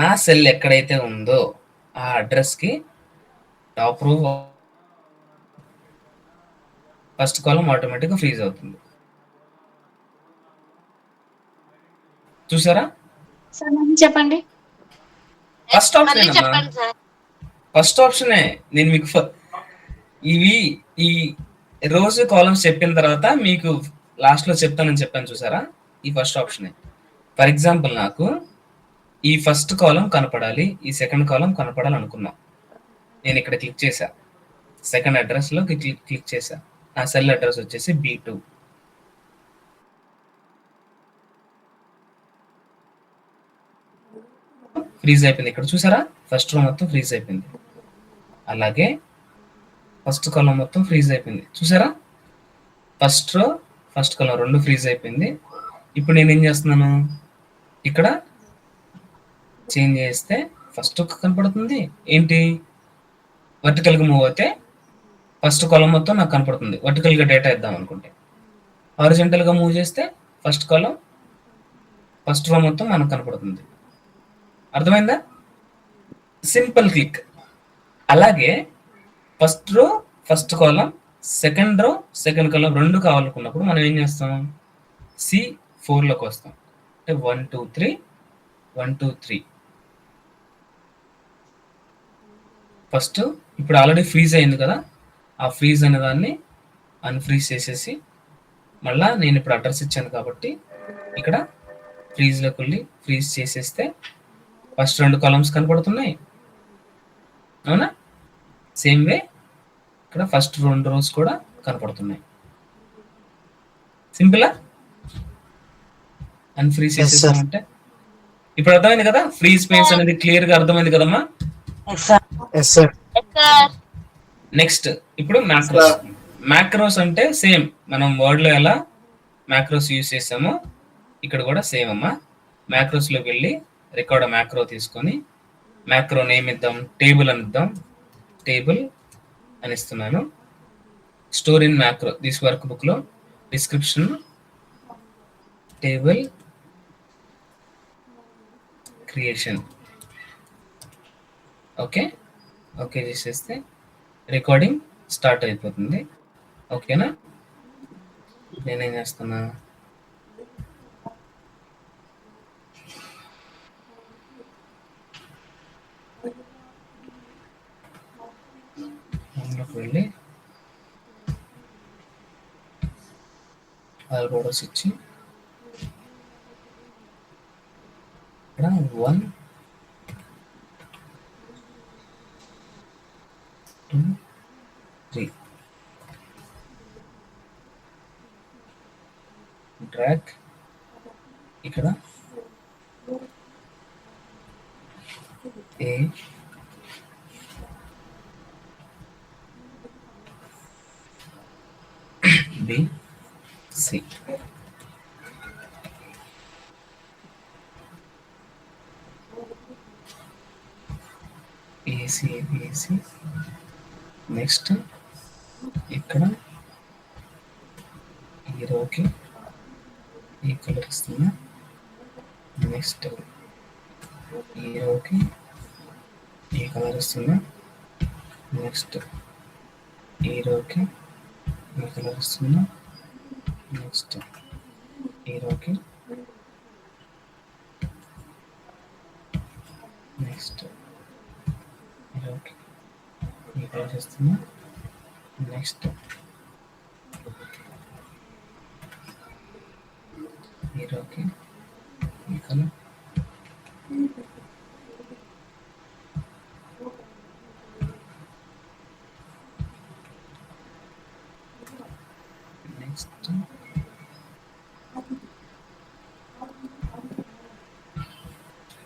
A: నా సెల్ ఎక్కడైతే ఉందో ఆ అడ్రస్ కి టాప్ రో ఫస్ట్ కాలం ఆటోమేటిక్ గా ఫ్రీజ్ అవుతుంది. చూసారా?
B: చెప్పండి.
A: ఫస్ట్ ఆప్షన్
B: చెప్పండి సార్.
A: ఫస్ట్ ఆప్షనే. నేను మీకు ఈ రోజు కాలమ్స్ చెప్పిన తర్వాత మీకు లాస్ట్ లో చెప్తానని చెప్పాను, చూసారా? ఈ ఫస్ట్ ఆప్షనే. ఫర్ ఎగ్జాంపుల్ నాకు ఈ ఫస్ట్ కాలం కనపడాలి, ఈ సెకండ్ కాలం కనపడాలి అనుకున్నాం. నేను ఇక్కడ క్లిక్ చేశా, సెకండ్ అడ్రస్ లో క్లిక్ చేశా. ఆ సెల్ అడ్రస్ వచ్చేసి B2. ఫ్రీజ్ అయిపోయింది. ఇక్కడ చూసారా? ఫస్ట్ రో మొత్తం ఫ్రీజ్ అయిపోయింది. అలాగే ఫస్ట్ కాలం మొత్తం ఫ్రీజ్ అయిపోయింది. చూసారా? ఫస్ట్ రో ఫస్ట్ కాలం రెండు ఫ్రీజ్ అయిపోయింది. ఇప్పుడు నేను ఏం చేస్తున్నాను, ఇక్కడ చేంజ్ చేస్తే ఫస్ట్ కనపడుతుంది. ఏంటి? వర్టికల్గా మూవ్ అయితే ఫస్ట్ కాలం మొత్తం నాకు కనపడుతుంది, వర్టికల్గా డేటా ఇద్దాం అనుకుంటే. హారిజంటల్గా మూవ్ చేస్తే ఫస్ట్ కాలం ఫస్ట్ రో మొత్తం మనకు కనపడుతుంది. అర్థమైందా? Simple click. అలాగే first row first column, second row second column రెండు కావాలనుకున్నప్పుడు మనం ఏం చేస్తాం? C4లోకి వస్తాం. అంటే 1 2 3 1 2 3. ఫస్ట్ ఇప్పుడు ఆల్రెడీ ఫ్రీజ్ అయింది కదా, ఆ ఫ్రీజ్ అనే దాన్ని అన్ఫ్రీజ్ చేసేసి మళ్ళా నేను ఇప్పుడు అడ్రస్ ఇచ్చాను కాబట్టి ఇక్కడ ఫ్రీజ్లోకి వెళ్ళి ఫ్రీజ్ చేసేస్తే ఫస్ట్ రెండు కాలమ్స్ కనపడుతున్నాయి, అవునా? సేమ్ వే ఇక్కడ ఫస్ట్ రెండు రోస్ కూడా కనపడుతున్నాయి. సింపులా? అన్ఫ్రీజ్ చేసేసామంటే ఇప్పుడు అర్థమైంది కదా. ఫ్రీజ్ స్పేస్ అనేది క్లియర్ గా అర్థమైంది కదమ్మా. నెక్స్ట్ ఇప్పుడు మ్యాక్రోస్ అంటే సేమ్ మనం వర్డ్ లో ఎలా మ్యాక్రోస్ యూజ్ చేసామో ఇక్కడ కూడా సేమ్ అమ్మా. మ్యాక్రోస్ లోకి వెళ్ళి రికార్డ్ మ్యాక్రో తీసుకొని మ్యాక్రో నేమ్ ఇద్దాం, టేబుల్ అని ఇద్దాం. టేబుల్ అని ఇస్తున్నాను. Store in macro this workbook లో description table creation. Okay okay చేసేస్తే రికార్డింగ్ స్టార్ట్ అయిపోతుంది. ఓకేనా? నేనేం చేస్తున్నా, వెళ్ళి ఆల్ బోర్డర్స్ ఇచ్చి ఇక్కడ 1 2 3 డ్రాగ్ ఇక్కడ A B C AC BC next ఇక్కడ ఈ రోకి ఈ కలర్ ఇస్తున్నా నెక్స్ట్ ఈ రోకి ఈ కలర్ ఇస్తున్నా నెక్స్ట్ ఈ రోకి ఈ కలర్ ఇస్తున్నా నెక్స్ట్ ఈ రోకి నెక్స్ట్ ఈ రోకి ఈ కలర్ ఇస్తున్నా నెక్స్ట్ ఈ రోకి ఈ కలర్ నెక్స్ట్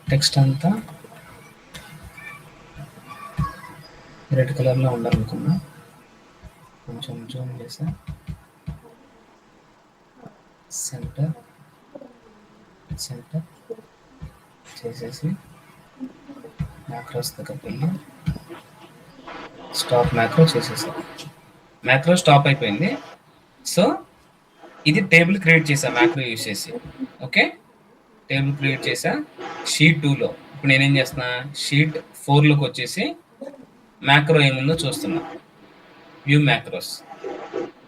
A: టెక్స్ట్ అంతా రెడ్ కలర్లో ఉండాలనుకున్నా కొంచెం జూమ్ చేసా సెంటర్ చేసేసి మ్యాక్రోస్ దగ్గరికి వెళ్ళి స్టాప్ మ్యాక్రో చేసేసా మ్యాక్రో స్టాప్ అయిపోయింది సో ఇది టేబుల్ క్రియేట్ చేసా మ్యాక్రో యూజ్ చేసి ఓకే టేబుల్ క్రియేట్ చేసా షీట్ 2లో ఇప్పుడు నేనేం చేస్తున్నా షీట్ 4లోకి వచ్చేసి మ్యాక్రో ఏముందో చూస్తున్నా వ్యూ మ్యాక్రోస్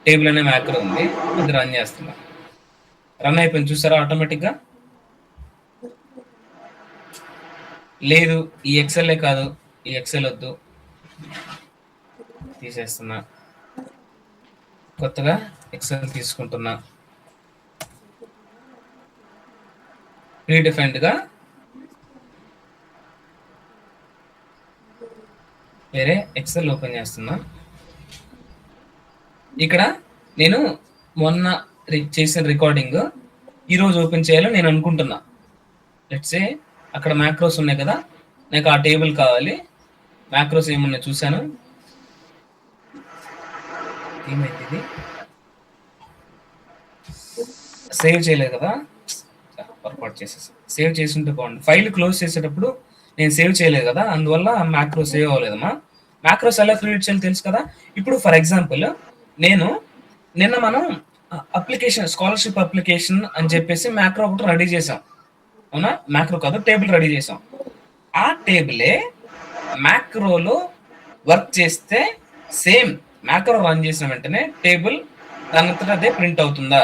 A: టేబుల్ అనే మ్యాక్రో ఉంది అది రన్ చేస్తున్నా రన్ అయిపోయింది చూసారా ఆటోమేటిక్గా లేదు ఈ ఎక్సెల్ఏ కాదు ఈ ఎక్సెల్ వద్దు తీసేస్తున్నా కొత్తగా ఎక్సెల్ తీసుకుంటున్నా ప్రీడిఫైన్డ్గా వేరే ఎక్సెల్ ఓపెన్ చేస్తున్నా ఇక్కడ నేను మొన్న చేసిన రికార్డింగ్ ఈరోజు ఓపెన్ చేయాలని నేను అనుకుంటున్నా లెట్స్ సే అక్కడ మ్యాక్రోస్ ఉన్నాయి కదా నాకు ఆ టేబుల్ కావాలి మ్యాక్రోస్ ఏమున్నాయి చూశాను ఏమైంది ఇది సేవ్ చేయలేదు కదా పొరపాటు చేసేసి సేవ్ చేసి ఉంటే బాగుంది ఫైల్ క్లోజ్ చేసేటప్పుడు నేను సేవ్ చేయలేదు కదా అందువల్ల మ్యాక్రో సేవ్ అవ్వలేదమ్మా మ్యాక్రోస్ ఎలా క్రియేట్ చేయాలి తెలుసు కదా ఇప్పుడు ఫర్ ఎగ్జాంపుల్ నిన్న మనం అప్లికేషన్ స్కాలర్షిప్ అప్లికేషన్ అని చెప్పేసి మ్యాక్రో ఒకటి రెడీ చేసాం అవునా మ్యాక్రో కాదు టేబుల్ రెడీ చేసాం ఆ టేబులే మ్యాక్రోలో వర్క్ చేస్తే సేమ్ మ్యాక్రో రన్ చేసిన వెంటనే టేబుల్ దానంతటా అదే ప్రింట్ అవుతుందా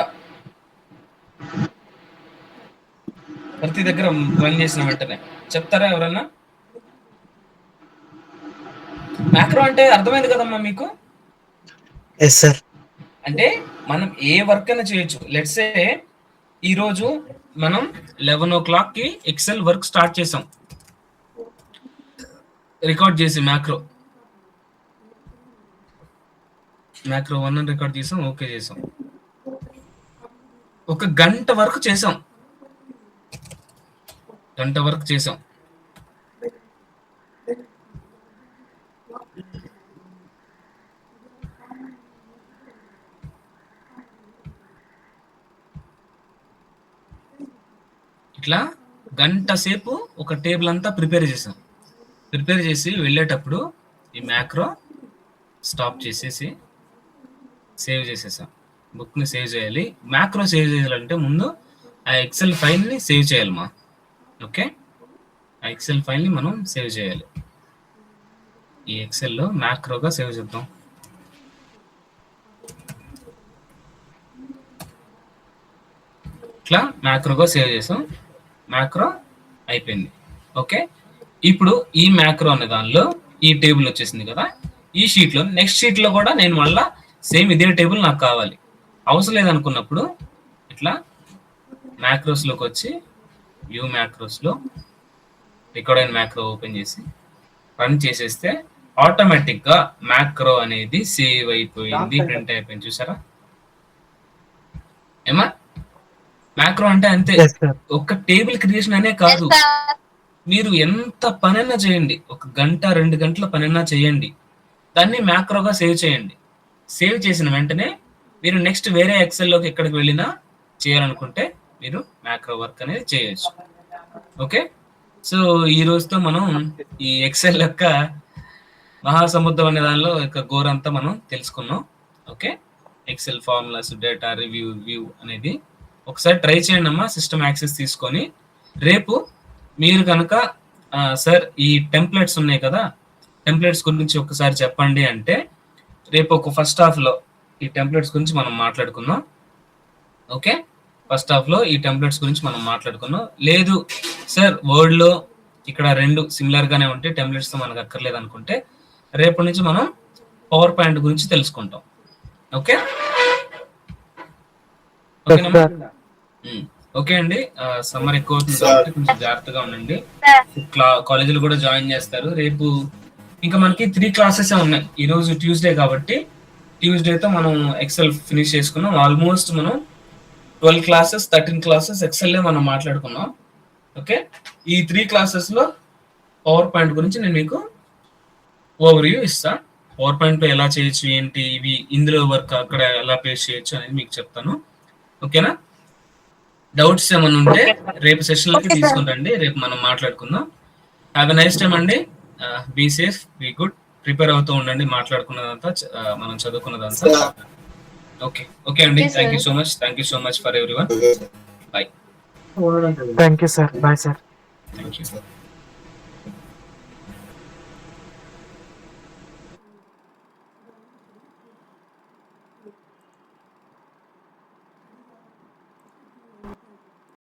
A: ప్రతి దగ్గర రన్ చేసిన వెంటనే చెప్తారా ఎవరన్నా మ్యాక్రో అంటే అర్థమైంది కదమ్మా మీకు
D: ఎస్ సార్
A: అంటే మనం ఏ వర్క్ అయినా చేయొచ్చు లెట్స్ సే ఈరోజు మనం 11 o'clock కి ఎక్సెల్ వర్క్ స్టార్ట్ చేసాం రికార్డ్ చేసి మ్యాక్రో 1 అని రికార్డ్ చేసాం ఓకే చేసాం ఒక గంట వరకు చేసాం ఇట్లా గంట సేపు ఒక టేబుల్ అంతా ప్రిపేర్ చేసి వెళ్ళేటప్పుడు ఈ మ్యాక్రో స్టాప్ చేసేసి సేవ్ చేసేసాం బుక్ని సేవ్ చేయాలి మ్యాక్రో సేవ్ చేయాలంటే ముందు ఆ ఎక్సెల్ ఫైల్ని సేవ్ చేయాలి ఓకే ఆ ఎక్సెల్ ఫైల్ని మనం సేవ్ చేయాలి ఈ ఎక్సెల్లో మ్యాక్రోగా సేవ్ చేద్దాం ఇట్లా మ్యాక్రోగా సేవ్ చేసాం మ్యాక్రో అయిపోయింది ఓకే ఇప్పుడు ఈ మ్యాక్రో అనే దానిలో ఈ టేబుల్ వచ్చేసింది కదా ఈ షీట్లో నెక్స్ట్ షీట్లో కూడా నేను మళ్ళీ సేమ్ ఇదే టేబుల్ నాకు కావాలి అవసరం లేదనుకున్నప్పుడు ఇట్లా మ్యాక్రోస్లోకి వచ్చి వ్యూ మ్యాక్రోస్లో రికార్డ్ అయిన మ్యాక్రో ఓపెన్ చేసి రన్ చేసేస్తే ఆటోమేటిక్ గా మ్యాక్రో అనేది సేవ్ అయిపోయింది, ప్రింట్ అయిపోయింది. చూసారా ఏమా? మ్యాక్రో అంటే అంతే,
D: ఎస్ సార్.
A: ఒక టేబుల్ క్రియేషన్ అనే కాదు, మీరు ఎంత పనైనా చేయండి, 1 గంట 2 గంటల పనైనా చేయండి, దాన్ని మ్యాక్రోగా సేవ్ చేయండి. సేవ్ చేసిన వెంటనే మీరు నెక్స్ట్ వేరే ఎక్సెల్లోకి ఎక్కడికి వెళ్ళినా చేయాలనుకుంటే మీరు మ్యాక్రో వర్క్ అనేది చేయొచ్చు. ఓకే, సో ఈ రోజుతో మనం ఈ ఎక్సెల్ యొక్క మహాసముద్రం అనే దానిలో యొక్క గోరంతా మనం తెలుసుకున్నాం. Okay, Excel formulas, data review, view అనేది ఒకసారి ట్రై చేయండి అమ్మా, సిస్టమ్ యాక్సెస్ తీసుకొని. రేపు మీరు కనుక సార్ ఈ టెంప్లెట్స్ ఉన్నాయి కదా, టెంప్లెట్స్ గురించి ఒకసారి చెప్పండి అంటే రేపు ఒక ఫస్ట్ హాఫ్ లో ఈ టెంప్లెట్స్ గురించి మనం మాట్లాడుకుందాం. ఓకే, ఫస్ట్ హాఫ్ లో ఈ టెంప్లెట్స్ గురించి మనం మాట్లాడుకుందాం. లేదు సార్ వర్డ్ లో ఇక్కడ 2 సిమిలర్ గానే ఉంటే టెంప్లెట్స్ తో మనకు అక్కర్లేదు అనుకుంటే రేపటి నుంచి మనం పవర్ పాయింట్ గురించి తెలుసుకుంటాం. ఓకే ఓకేనమ్మా? ఓకే అండి, సమ్మర్ ఎక్కువ అవుతుంది కాబట్టి కొంచెం జాగ్రత్తగా ఉండండి. కాలేజీలు కూడా జాయిన్ చేస్తారు రేపు. ఇంకా మనకి 3 క్లాసెస్ ఉన్నాయి. ఈ రోజు ట్యూస్డే కాబట్టి ట్యూస్డేతో మనం ఎక్సెల్ ఫినిష్ చేసుకున్నాం. ఆల్మోస్ట్ మనం 12 క్లాసెస్ 13 క్లాసెస్ ఎక్సెల్లే మనం మాట్లాడుకున్నాం. ఓకే, ఈ 3 క్లాసెస్ లో పవర్ పాయింట్ గురించి నేను మీకు ఓవర్ వ్యూ ఇస్తా. పవర్ పాయింట్ లో ఎలా చేయొచ్చు, ఏంటి, ఇవి ఇందులో వర్క్ అక్కడ ఎలా పేస్ట్ చేయొచ్చు అనేది మీకు చెప్తాను. ఓకేనా? డౌట్స్ ఏమైనా ఉంటే రేపు సెషన్ లోకి తీసుకుని రండి, రేపు మనం మాట్లాడుకుందాం. హ్యావ్ ఎ నైస్ టైమ్ అండి. Be safe, be good, prepare అవుతూ ఉండండి, మాట్లాడుకున్నదంతా మనం చదువుకున్నదంతా. ఓకే ఓకే అండి, thank you so much for everyone. Bye.
D: Thank you sir. Bye sir.
A: Thank you.